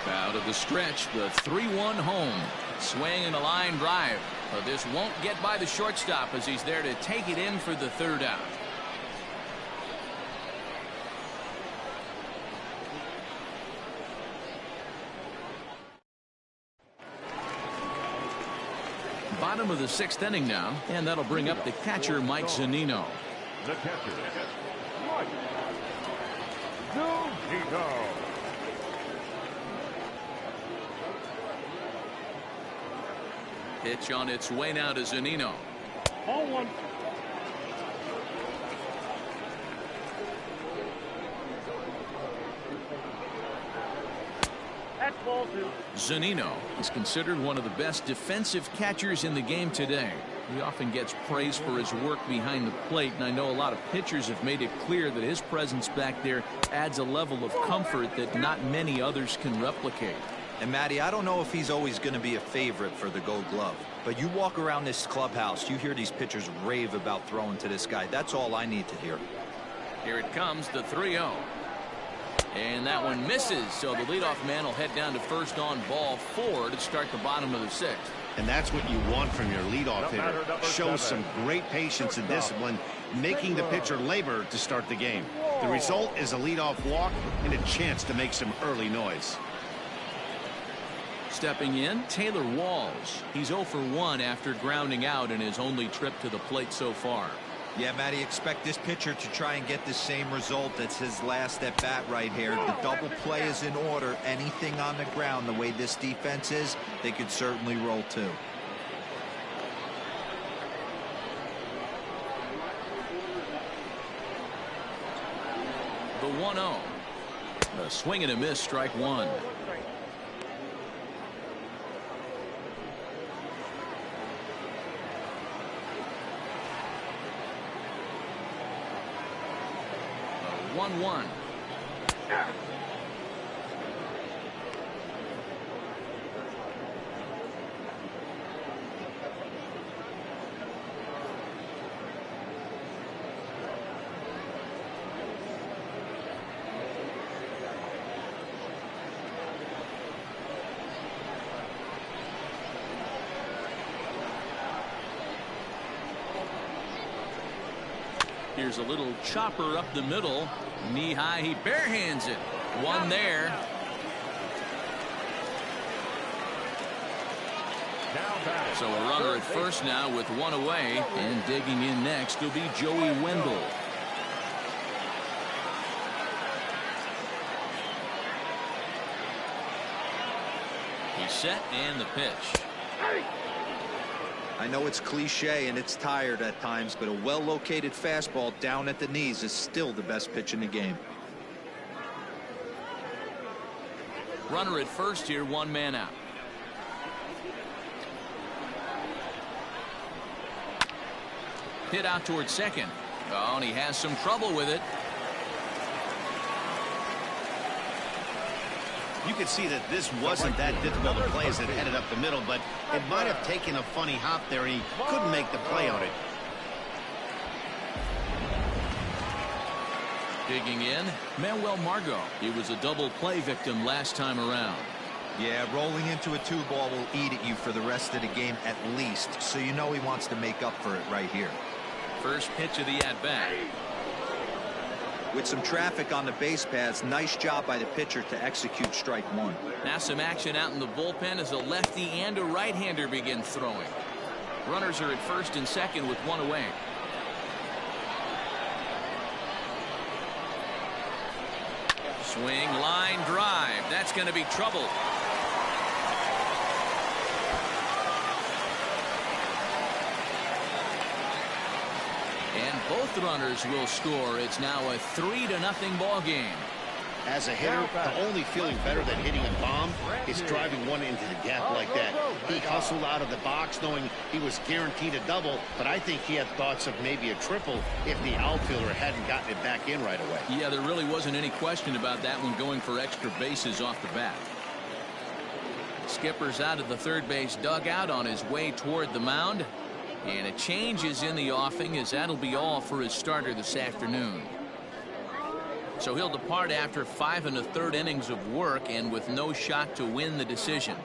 Out of the stretch, the 3-1 home. Swing and a line drive. But this won't get by the shortstop, as he's there to take it in for the 3rd out. Bottom of the 6th inning now, and that'll bring up the catcher, Mike Zunino. The catcher, Mike Zunino. Pitch on its way now to Zunino. Ball 1. That's ball 2. Zunino is considered one of the best defensive catchers in the game today. He often gets praise for his work behind the plate, and I know a lot of pitchers have made it clear that his presence back there adds a level of comfort that not many others can replicate. And Matty, I don't know if he's always going to be a favorite for the Gold Glove, but you walk around this clubhouse, you hear these pitchers rave about throwing to this guy. That's all I need to hear. Here it comes, the 3-0. And that one misses, so the leadoff man will head down to first on ball 4 to start the bottom of the 6th. And that's what you want from your leadoff hitter. Shows some great patience and discipline, making the pitcher labor to start the game. The result is a leadoff walk and a chance to make some early noise. Stepping in, Taylor Walls. He's 0 for 1 after grounding out in his only trip to the plate so far. Yeah, Matty, expect this pitcher to try and get the same result. That's his last at bat right here. The double play is in order. Anything on the ground, the way this defense is, they could certainly roll too. The 1-0. A swing and a miss, strike one. A 1-1. Here's a little chopper up the middle. Knee high. He barehands it. One there. So a runner at first now with one away. And digging in next will be Joey Wendell. He's set and the pitch. I know it's cliche and it's tired at times, but a well-located fastball down at the knees is still the best pitch in the game. Runner at first here, one man out. Hit out towards second. Oh, and he has some trouble with it. You could see that this wasn't that difficult to play as it headed up the middle, but it might have taken a funny hop there, and he couldn't make the play on it. Digging in, Manuel Margot. He was a double play victim last time around. Yeah, rolling into a 2-ball will eat at you for the rest of the game at least, so you know he wants to make up for it right here. First pitch of the at-bat. With some traffic on the base paths, nice job by the pitcher to execute strike one. Now some action out in the bullpen as a lefty and a right-hander begin throwing. Runners are at first and second with one away. Swing, line, drive. That's going to be trouble. And both runners will score. It's now a 3-0 ball game. As a hitter, the only feeling better than hitting a bomb is driving one into the gap like that. He hustled out of the box knowing he was guaranteed a double, but I think he had thoughts of maybe a triple if the outfielder hadn't gotten it back in right away. Yeah, there really wasn't any question about that one, going for extra bases off the bat. Skipper's out of the third base dugout on his way toward the mound. And a change is in the offing, as that'll be all for his starter this afternoon. So he'll depart after 5 1/3 innings of work and with no shot to win the decision.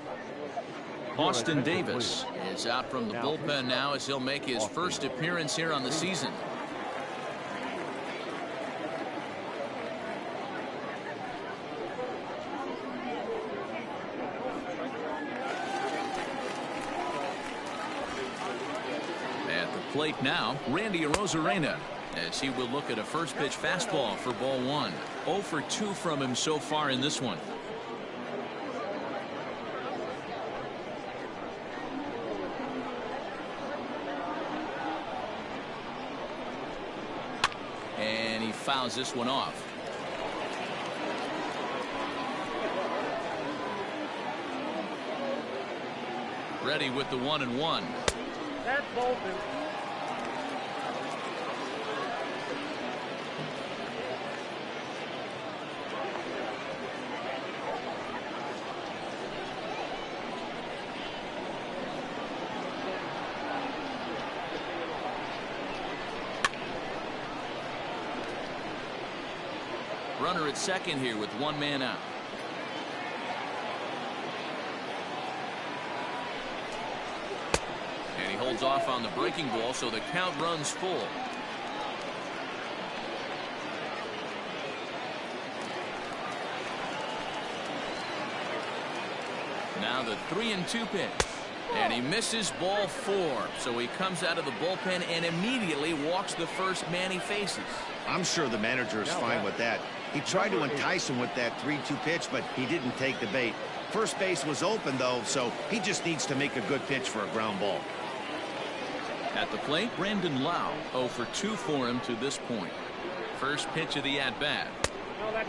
Austin Davis is out from the bullpen now as he'll make his first appearance here on the season. Plate now, Randy Arozarena, as he will look at a first pitch fastball for ball one. 0 for 2 from him so far in this one. And he fouls this one off. Ready with the 1-1. That's Bolton. Runner at second here with one man out. And he holds off on the breaking ball, so the count runs full. Now the 3-2 pitch. And he misses ball 4. So he comes out of the bullpen and immediately walks the first man he faces. I'm sure the manager is fine with that. He tried to entice him with that 3-2 pitch, but he didn't take the bait. First base was open, though, so he just needs to make a good pitch for a ground ball. At the plate, Brandon Lau. 0 for 2 for him to this point. First pitch of the at-bat.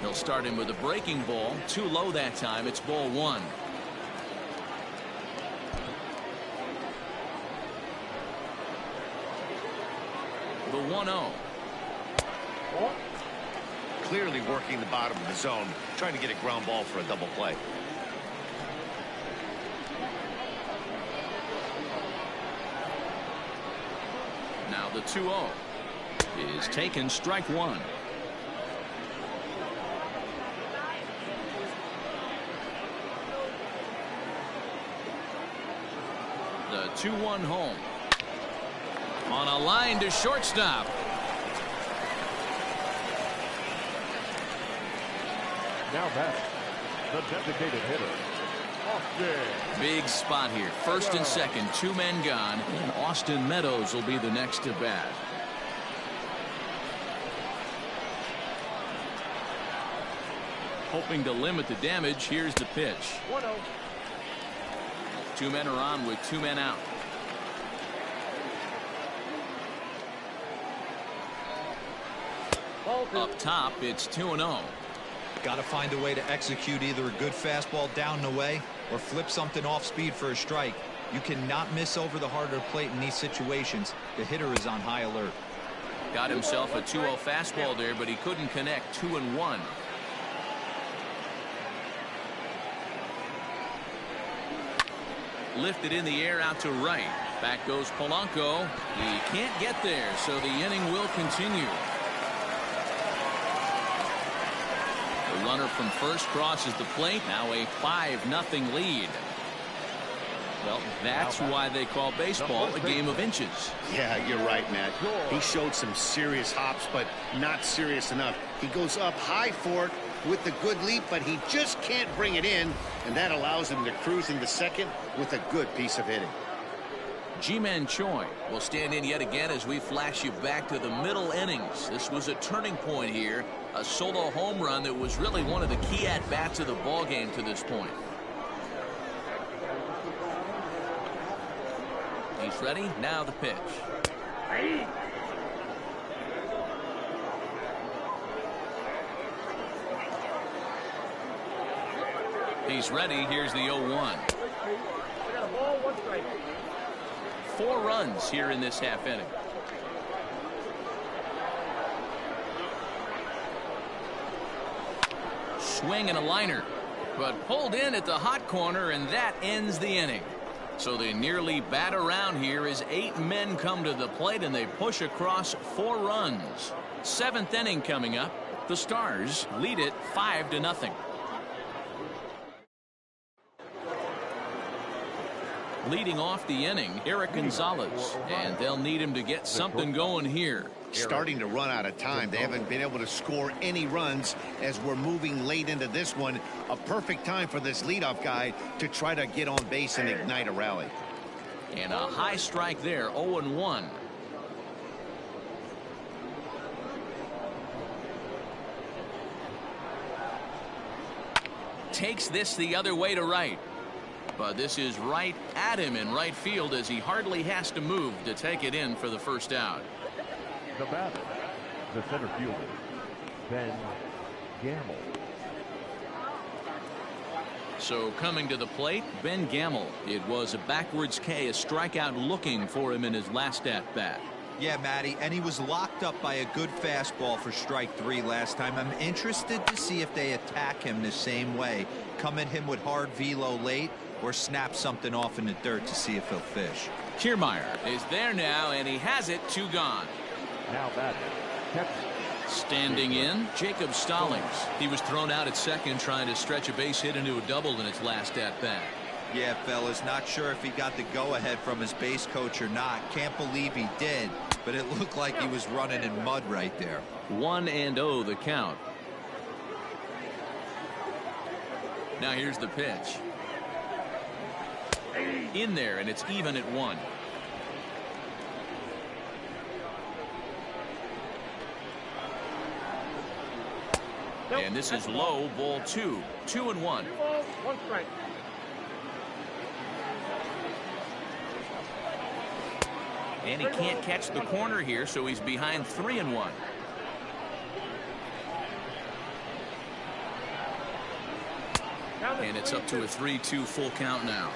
He'll start him with a breaking ball. Too low that time. It's ball one. The 1-0. Clearly working the bottom of the zone, trying to get a ground ball for a double play. Now the 2-0 is taken, strike one. The 2-1 home. On a line to shortstop. Now back, the designated hitter, Austin. Big spot here. First and second, two men gone, and Austin Meadows will be the next to bat. Hoping to limit the damage, here's the pitch. 1-0. Two men are on with two men out. Up top, it's 2-0. Got to find a way to execute either a good fastball down and away or flip something off speed for a strike. You cannot miss over the harder plate in these situations. The hitter is on high alert. Got himself a 2-0 fastball there, but he couldn't connect. 2-1. Lifted in the air out to right. Back goes Polanco. He can't get there, so the inning will continue. The runner from first crosses the plate. Now a 5-0 lead. Well, that's why they call baseball a game of inches. Yeah, you're right, Matt. He showed some serious hops, but not serious enough. He goes up high for it with the good leap, but he just can't bring it in, and that allows him to cruise into second with a good piece of hitting. Ji-Man Choi will stand in yet again as we flash you back to the middle innings. This was a turning point here, a solo home run that was really one of the key at-bats of the ball game to this point. He's ready. Now the pitch. He's ready. Here's the 0-1. 4 runs here in this half inning. Swing and a liner, but pulled in at the hot corner, and that ends the inning. So they nearly bat around here as 8 men come to the plate, and they push across 4 runs. 7th inning coming up. The Stars lead it 5-0. Leading off the inning, Eric Gonzalez, and they'll need him to get something going here. Starting to run out of time. They haven't been able to score any runs as we're moving late into this one. A perfect time for this leadoff guy to try to get on base and ignite a rally. And a high strike there, 0-1. Takes this the other way to right. But this is right at him in right field as he hardly has to move to take it in for the first out. The batter, the center fielder, Ben Gamel. So coming to the plate, Ben Gamel. It was a backwards K, a strikeout looking for him in his last at bat. Yeah, Matty, and he was locked up by a good fastball for strike 3 last time. I'm interested to see if they attack him the same way. Come at him with hard velo late or snap something off in the dirt to see if he'll fish. Kiermaier is there now, and he has it. 2 gone. Now batting, Texas. Standing in, Jacob Stallings. He was thrown out at second trying to stretch a base hit into a double in his last at bat. Yeah, fellas, not sure if he got the go-ahead from his base coach or not. Can't believe he did, but it looked like he was running in mud right there. 1-0 the count. Now here's the pitch. In there, and it's even at 1. And this is low, ball 2. 2-1. 1 strike. And he can't catch the corner here, so he's behind 3-1. And it's up to a 3-2 full count now.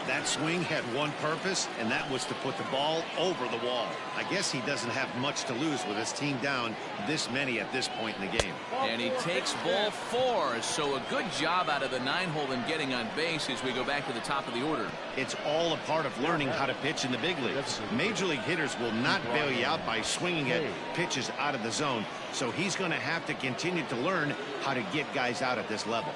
That swing had one purpose, and that was to put the ball over the wall. I guess he doesn't have much to lose with his team down this many at this point in the game. And he takes ball 4, so a good job out of the 9-hole in getting on base as we go back to the top of the order. It's all a part of learning how to pitch in the big leagues. Major league hitters will not bail you out by swinging at pitches out of the zone, so he's going to have to continue to learn how to get guys out at this level.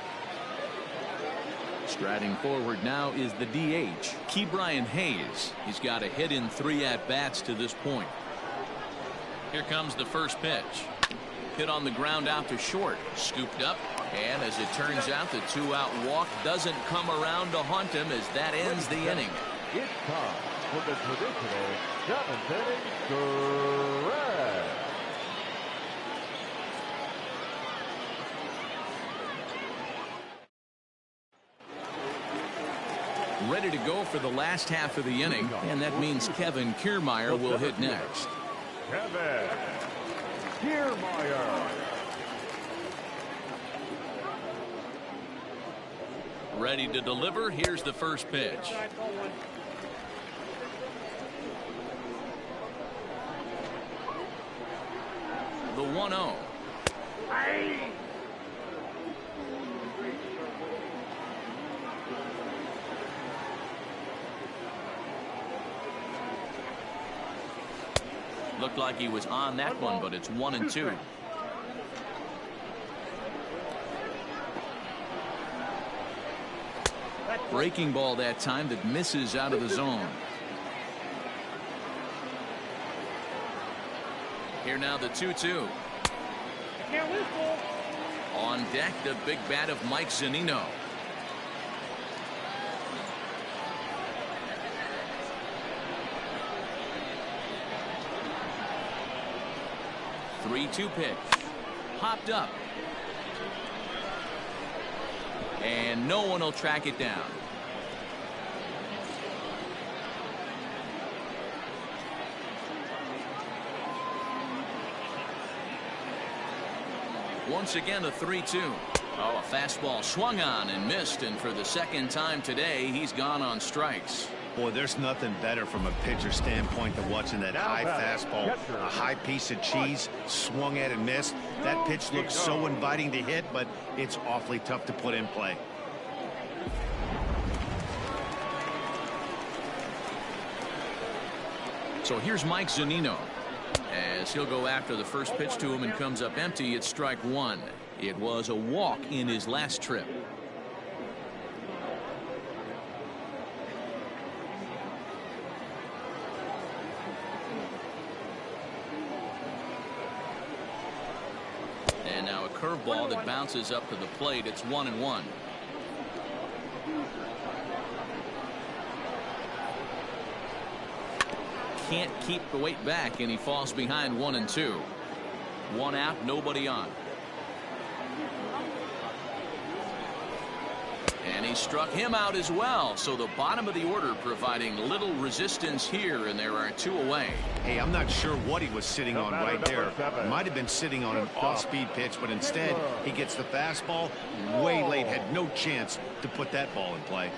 Striding forward now is the DH, Ke'Bryan Hayes. He's got a hit in 3 at-bats to this point. Here comes the first pitch. Hit on the ground out to short. Scooped up. And as it turns out, the 2-out walk doesn't come around to haunt him as that ends the inning. It's time for the traditional 7th inning stretch. Ready to go for the last half of the inning, and that means Kevin Kiermaier will hit next. Kevin Kiermaier. Ready to deliver. Here's the first pitch. The 1-0. Looked like he was on that one, but it's 1-2. Breaking ball that time that misses out of the zone. Here now the 2-2. On deck, the big bat of Mike Zunino. Three-two pitch. Popped up. And no one will track it down. Once again, a 3-2. Oh, a fastball swung on and missed, and for the second time today, he's gone on strikes. Boy, there's nothing better from a pitcher standpoint than watching that high fastball, a high piece of cheese, swung at and missed. That pitch looks so inviting to hit, but it's awfully tough to put in play. So here's Mike Zunino. As he'll go after the first pitch to him and comes up empty, it's strike one. It was a walk in his last trip. And now a curveball that bounces up to the plate. It's 1-1. Can't keep the weight back, and he falls behind 1-2. One out, nobody on. And he struck him out as well. So the bottom of the order providing little resistance here, and there are two away. Hey, I'm not sure what he was sitting on right there. Might have been sitting on an off-speed pitch, but instead he gets the fastball way late. Had no chance to put that ball in play.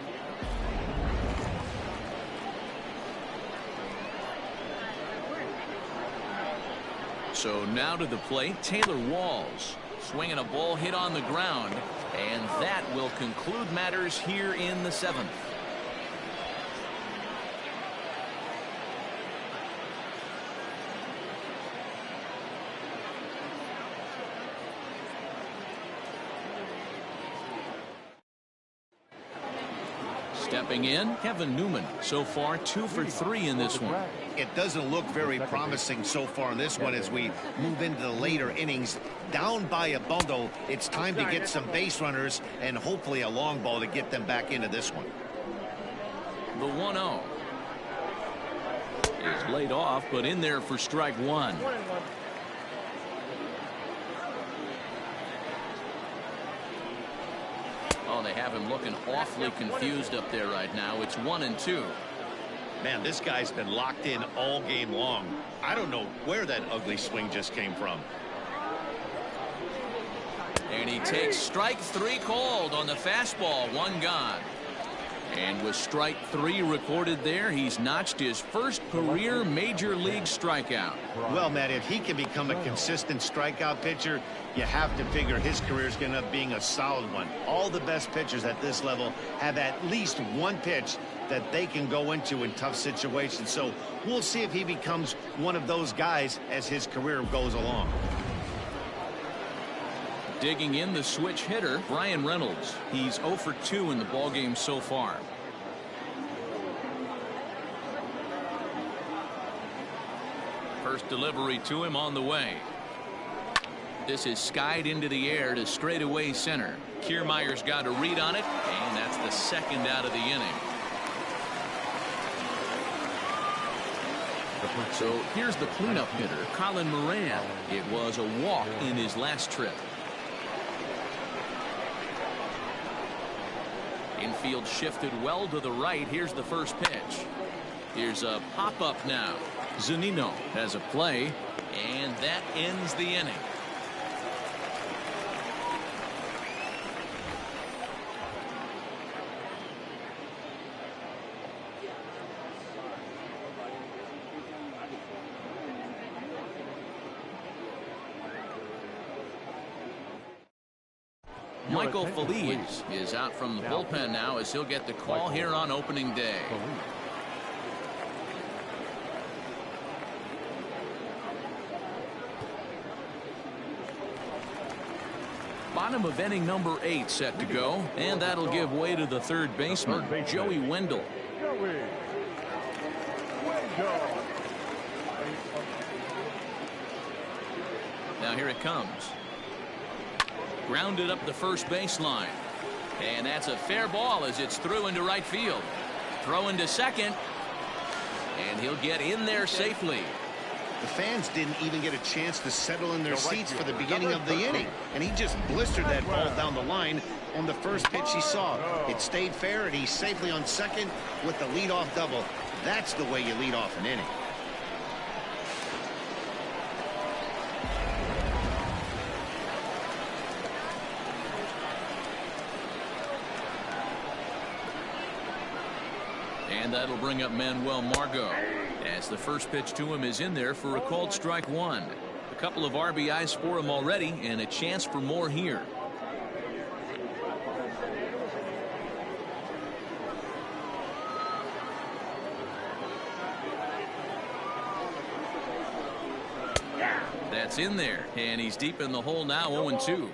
So now to the plate, Taylor Walls. Swinging a ball hit on the ground, and that will conclude matters here in the seventh. Stepping in, Kevin Newman. So far, 2 for 3 in this one. It doesn't look very promising so far in this one as we move into the later innings. Down by a bundle, it's time to get some base runners and hopefully a long ball to get them back into this one. The 1-0 is laid off, but in there for strike one. Oh, they have him looking awfully confused up there right now. It's 1-2. Man, this guy's been locked in all game long. I don't know where that ugly swing just came from. And he takes strike 3 called on the fastball. 1 gone. And with strike 3 recorded there, he's notched his first career major league strikeout. Well, Matt, if he can become a consistent strikeout pitcher, you have to figure his career is going to end up being a solid one. All the best pitchers at this level have at least one pitch that they can go into in tough situations. So we'll see if he becomes one of those guys as his career goes along. Digging in the switch hitter, Bryan Reynolds. He's 0 for 2 in the ballgame so far. First delivery to him on the way. This is skied into the air to straightaway center. Kiermaier's got a read on it, and that's the second out of the inning. So here's the cleanup hitter, Colin Moran. It was a walk in his last trip. Infield shifted well to the right. Here's the first pitch. Here's a pop-up now. Zunino has a play, and that ends the inning. Michael Feliz is out from the bullpen now as he'll get the call here on opening day. Bottom of inning number 8 set to go, and that'll give way to the third baseman, Joey Wendle. Now here it comes. Grounded up the first baseline. And that's a fair ball as it's through into right field. Throw into second. And he'll get in there safely. The fans didn't even get a chance to settle in their seats for the beginning of the inning. And he just blistered that ball down the line on the first pitch he saw. It stayed fair, and he's safely on second with the leadoff double. That's the way you lead off an inning. And that'll bring up Manuel Margot, as the first pitch to him is in there for a called strike 1. A couple of RBIs for him already, and a chance for more here. That's in there, and he's deep in the hole now, 0-2.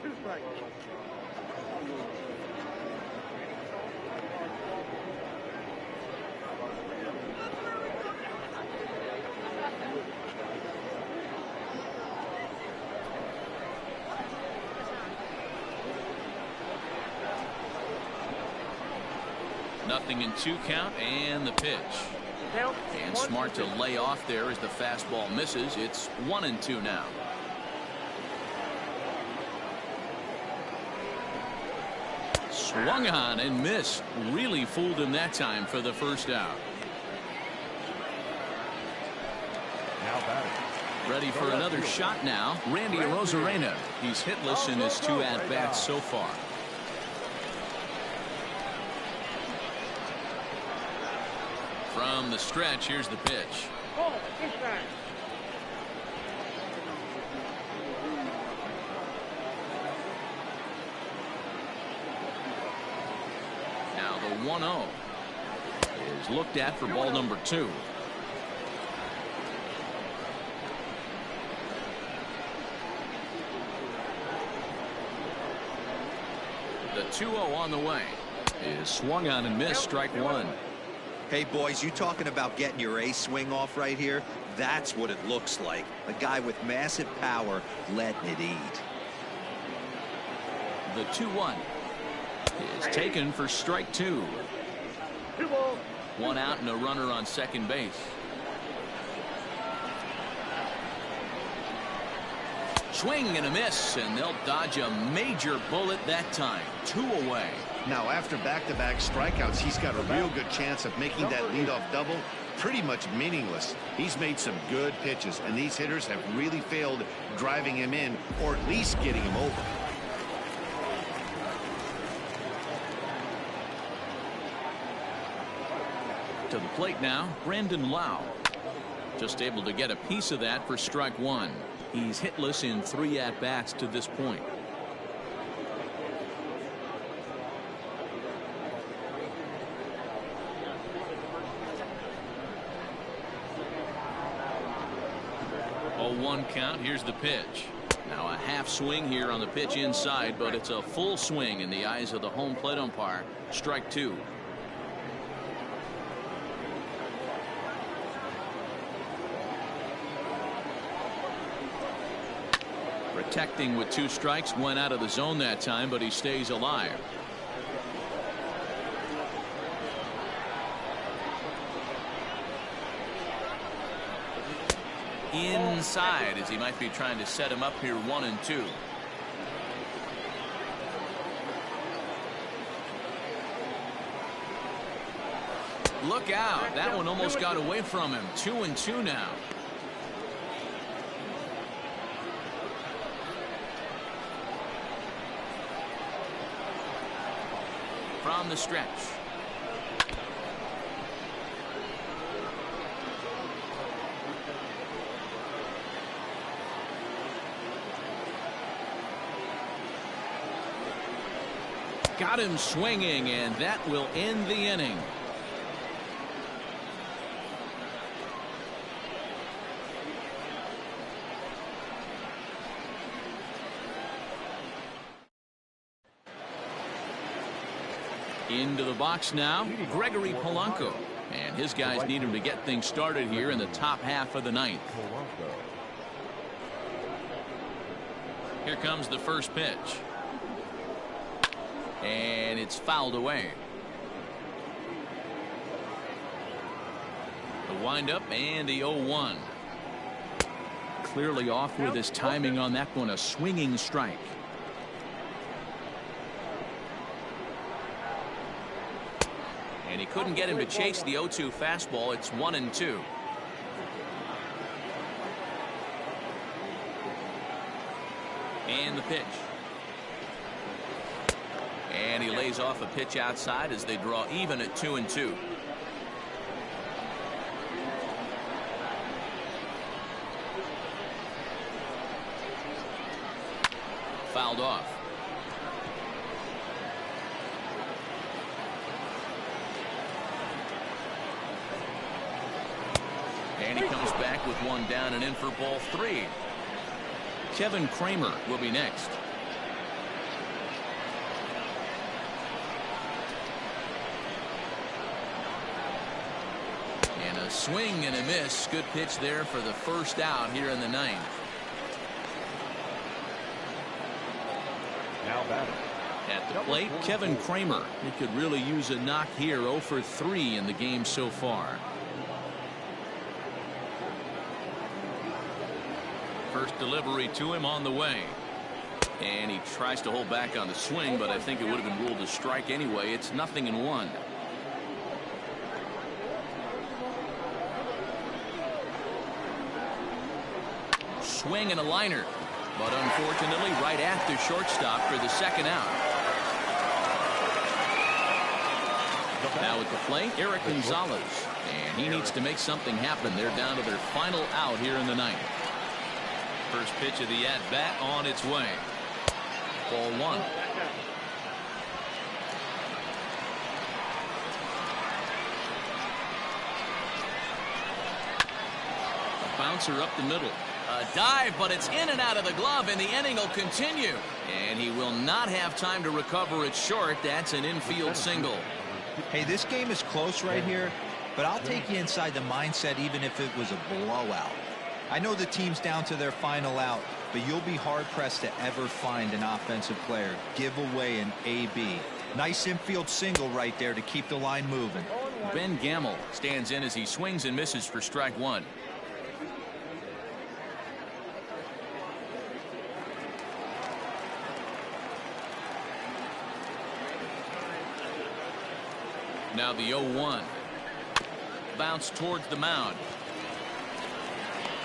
Nothing in 2 count, and the pitch. And smart to lay off there as the fastball misses. It's 1-2 now. Swung on and missed. Really fooled him that time for the first out. Ready for another shot now. Randy Arozarena. He's hitless in his 2 at-bats so far. From the stretch, here's the pitch. Now the 1-0 is looked at for ball number 2. The 2-0 on the way is swung on and missed, strike 1. Hey, boys, you talking about getting your ace swing off right here? That's what it looks like. A guy with massive power letting it eat. The 2-1 is taken for strike 2. 1 out and a runner on second base. Swing and a miss, and they'll dodge a major bullet that time. 2 away. Now, after back-to-back strikeouts, he's got a real good chance of making that leadoff double pretty much meaningless. He's made some good pitches, and these hitters have really failed driving him in or at least getting him over. To the plate now, Brandon Lowe. Just able to get a piece of that for strike one. He's hitless in 3 at-bats to this point. Oh, 1 count. Here's the pitch. Now a half swing here on the pitch inside, but it's a full swing in the eyes of the home plate umpire. Strike 2. Protecting with 2 strikes, went out of the zone that time, but he stays alive. Inside, as he might be trying to set him up here 1-2. Look out, that one almost got away from him. 2-2 now. From the stretch. Got him swinging, and that will end the inning. Into the box now, Gregory Polanco. And his guys need him to get things started here in the top half of the 9th. Here comes the first pitch. And it's fouled away. The windup and the 0-1. Clearly off with his timing on that one. A swinging strike. And he couldn't get him to chase the 0-2 fastball. It's 1-2. And the pitch. And he lays off a pitch outside as they draw even at 2-2. Fouled off. And he comes back with one down and in for ball 3. Kevin Kramer will be next. And a swing and a miss. Good pitch there for the first out here in the 9th. Now batting. At the plate, Kevin Kramer. He could really use a knock here. 0 for 3 in the game so far. First delivery to him on the way. And he tries to hold back on the swing, but I think it would have been ruled a strike anyway. It's 0-1. Swing and a liner. But unfortunately, right at the shortstop for the second out. Now at the plate, Eric Gonzalez. And he needs to make something happen. They're down to their final out here in the 9th. First pitch of the at-bat on its way. Ball 1. A bouncer up the middle. A dive, but it's in and out of the glove, and the inning will continue. And he will not have time to recover it short. That's an infield single. Hey, this game is close right here, but I'll take you inside the mindset even if it was a blowout. I know the team's down to their final out, but you'll be hard-pressed to ever find an offensive player give away an AB. Nice infield single right there to keep the line moving. Ben Gamel stands in as he swings and misses for strike 1. Now the 0-1. Bounce towards the mound.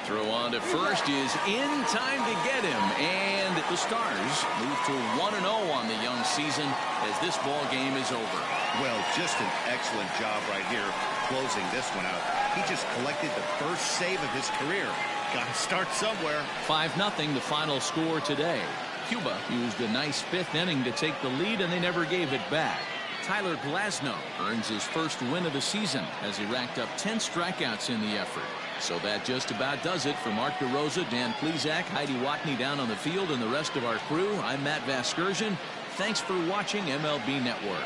Throw on to first is in time to get him, and the Stars move to 1-0 on the young season as this ball game is over. Well, just an excellent job right here closing this one out. He just collected the first save of his career. Got to start somewhere. 5-0 the final score today. Cuba used a nice 5th inning to take the lead, and they never gave it back. Tyler Glasnow earns his first win of the season as he racked up 10 strikeouts in the effort. So that just about does it for Mark DeRosa, Dan Plesac, Heidi Watney down on the field, and the rest of our crew. I'm Matt Vasgersian. Thanks for watching MLB Network.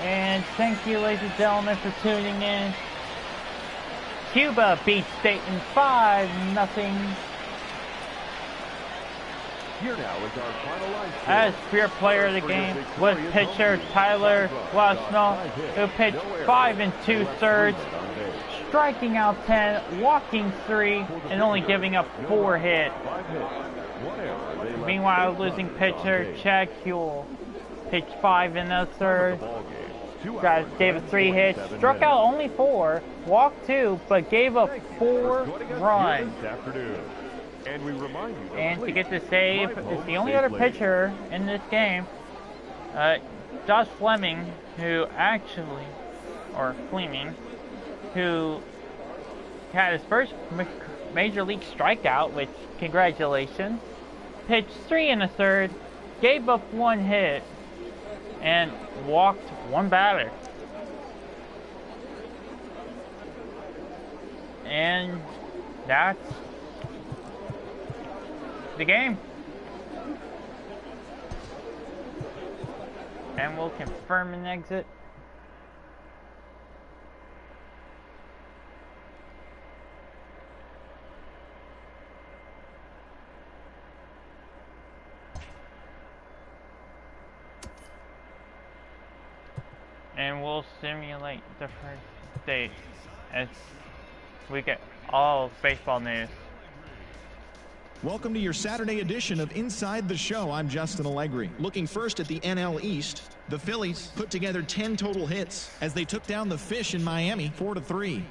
And thank you, ladies and gentlemen, for tuning in. Cuba beats Dayton 5-0. Here now is our final line score. As Spear player of the game was pitcher Tyler Glasnow, who pitched 5 2/3, striking out 10, walking 3, and only giving up 4 hits. Meanwhile, losing pitcher Chad Huell pitched 5 1/3. Guys gave us 3 hits, struck out only 4, walked 2, but gave up 4 runs. And to get the save is the only other pitcher in this game, Josh Fleming, who had his first major league strikeout, which congratulations, pitched 3 1/3, gave up 1 hit, and walked 1 batter. And that's the game. And we'll confirm an exit. And we'll simulate the first date as we get all baseball news. Welcome to your Saturday edition of Inside the Show. I'm Justin Allegri. Looking first at the NL East, the Phillies put together 10 total hits as they took down the Fish in Miami 4-3.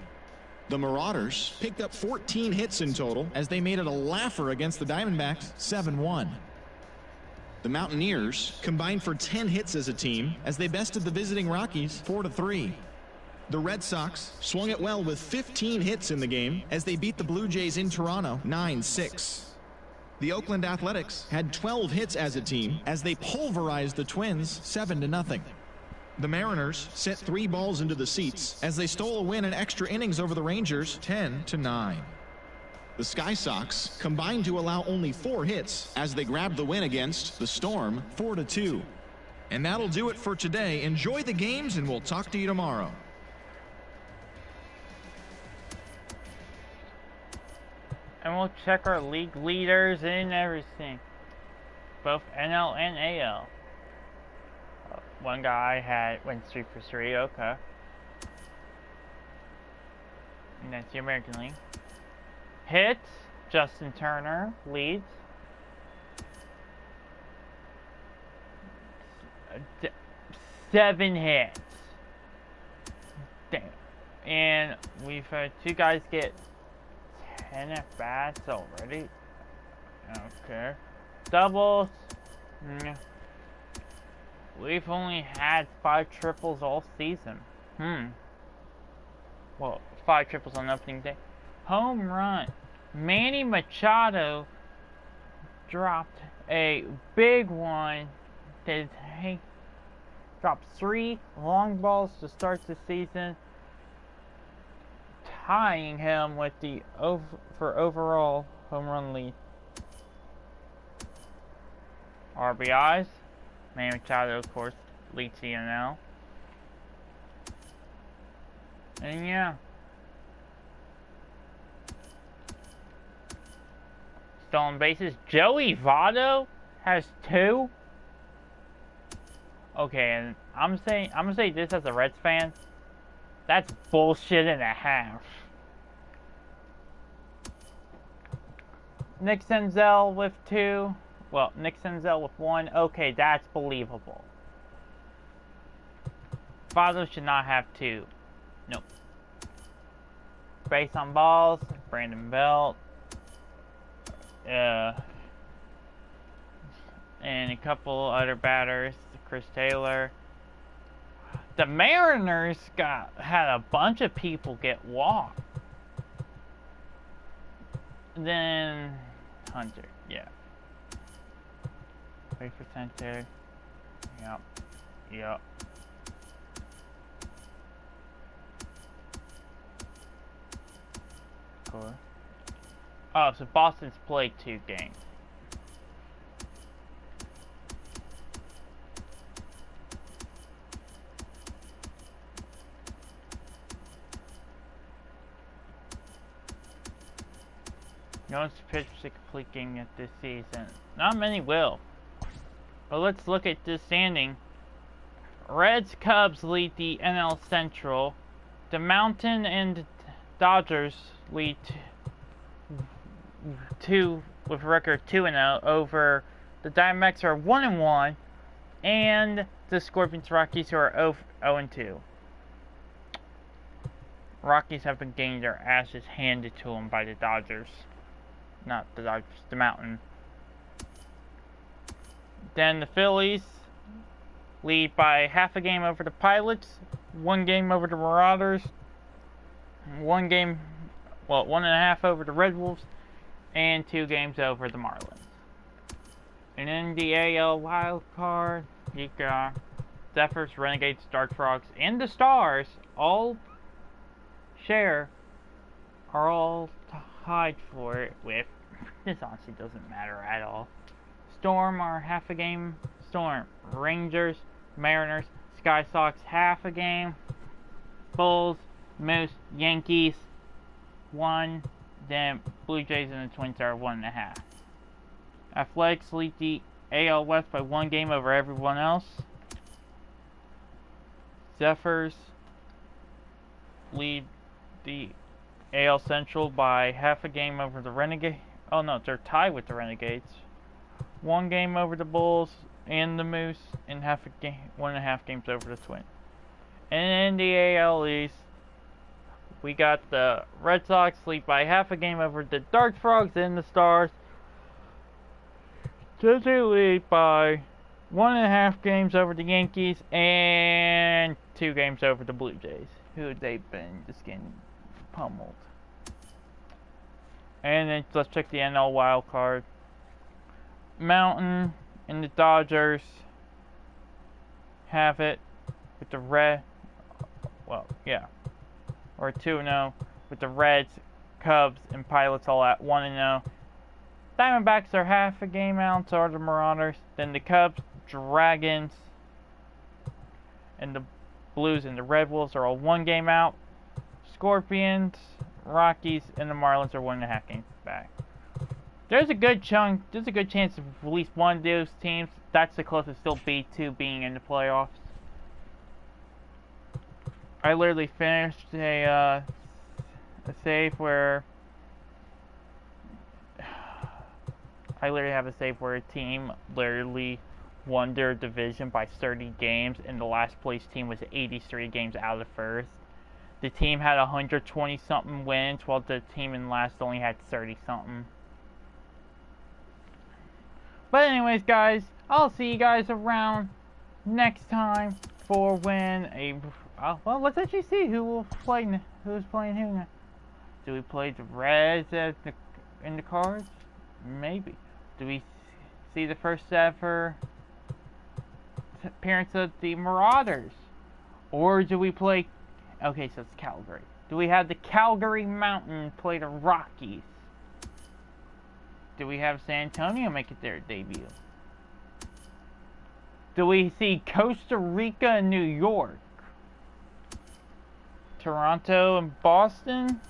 The Marauders picked up 14 hits in total as they made it a laugher against the Diamondbacks 7-1. The Mountaineers combined for 10 hits as a team as they bested the visiting Rockies 4-3. The Red Sox swung it well with 15 hits in the game as they beat the Blue Jays in Toronto 9-6. The Oakland Athletics had 12 hits as a team as they pulverized the Twins 7-0. The Mariners sent 3 balls into the seats as they stole a win in extra innings over the Rangers 10-9. The Sky Sox combined to allow only 4 hits as they grabbed the win against the Storm 4-2. And that'll do it for today. Enjoy the games, and we'll talk to you tomorrow. And we'll check our league leaders and everything, both NL and AL. One guy went 3 for 3. Okay. And that's the American League. Hits, Justin Turner leads. 7 hits. Damn. And we've had 2 guys get 10 at bats already. Okay. Doubles. We've only had 5 triples all season. Well, 5 triples on opening day. Home run. Manny Machado dropped a big one. He dropped 3 long balls to start the season, tying him with the overall home run lead. RBIs. Manny Machado, of course, leads the NL. And yeah. Stolen bases. Joey Votto has 2. Okay, and I'm gonna say this as a Reds fan. That's bullshit and a half. Nick Senzel with 2. Well, Nick Senzel with 1. Okay, that's believable. Votto should not have 2. Nope. base on balls, Brandon Belt. And a couple other batters, Chris Taylor. The Mariners had a bunch of people get walked. Then Hunter, yeah. Wait for center. Yep. Cool. Oh, so Boston's played 2 games. No one's pitched a complete game yet this season. Not many will. But let's look at this standing. Reds, Cubs lead the NL Central. The Mountain and Dodgers lead 2 with a record 2-0 over the Diamondbacks, are 1-1, and the Scorpions Rockies, who are 0-2. Rockies have been getting their asses handed to them by the Dodgers. Not the Dodgers, the Mountain. Then the Phillies lead by half a game over the Pilots, 1 game over the Marauders, 1.5 over the Red Wolves, and 2 games over the Marlins. And in the AL wild card, you got Zephyrs, Renegades, Dark Frogs, and the Stars all tied for it with, this honestly doesn't matter at all. Storm are half a game. Storm, Rangers, Mariners, Sky Sox half a game. Bulls, Moose, Yankees 1. Then Blue Jays and the Twins are 1.5. Athletics lead the AL West by 1 game over everyone else. Zephyrs lead the AL Central by half a game over the Renegades. Oh no, they're tied with the Renegades. 1 game over the Bulls and the Moose, and 1.5 games over the Twins. And in the AL East, we got the Red Sox lead by half a game over the Dark Frogs and the Stars. They lead by 1.5 games over the Yankees and 2 games over the Blue Jays, who they've been just getting pummeled. And then let's check the NL wild card. Mountain and the Dodgers have it with the or 2-0 with the Reds, Cubs, and Pilots all at 1-0. Diamondbacks are half a game out, so are the Marauders. Then the Cubs, Dragons, and the Blues and the Red Wolves are all 1 game out. Scorpions, Rockies, and the Marlins are 1.5 games back. There's a good chance of at least one of those teams, that's the closest they'll be to being in the playoffs. I literally finished a save where I literally have a save where a team literally won their division by 30 games, and the last place team was 83 games out of first. The team had 120 something wins, while the team in last only had 30 something. But anyways, guys, I'll see you guys around next time for when well, let's actually see who's playing who now. Do we play the Reds in the cards? Maybe. Do we see the first ever appearance of the Marauders? Or do we play... Okay, so it's Calgary. Do we have the Calgary Mountain play the Rockies? Do we have San Antonio make it their debut? Do we see Costa Rica and New York? Toronto and Boston?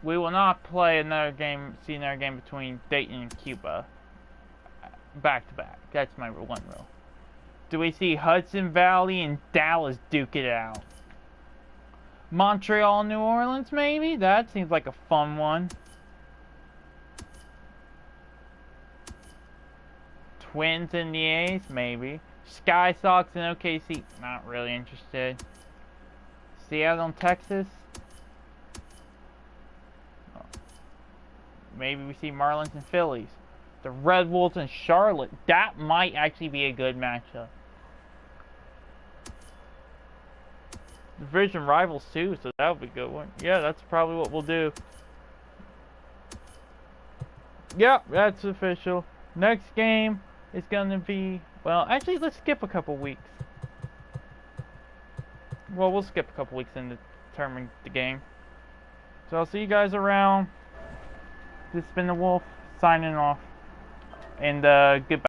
We will not play another game between Dayton and Cuba. Back to back. That's my one rule. Do we see Hudson Valley and Dallas duke it out? Montreal, New Orleans, maybe? That seems like a fun one. Twins and the A's, maybe. Sky Sox and OKC, not really interested. Seattle and Texas. Maybe we see Marlins and Phillies. The Red Wolves and Charlotte. That might actually be a good matchup. Division rivals too, so that would be a good one. Yeah, that's probably what we'll do. Yep, that's official. Next game is going to be... Well, actually, let's skip a couple weeks. Well, we'll skip a couple weeks and determine the game. So I'll see you guys around. This has been the Wolf, signing off. And goodbye.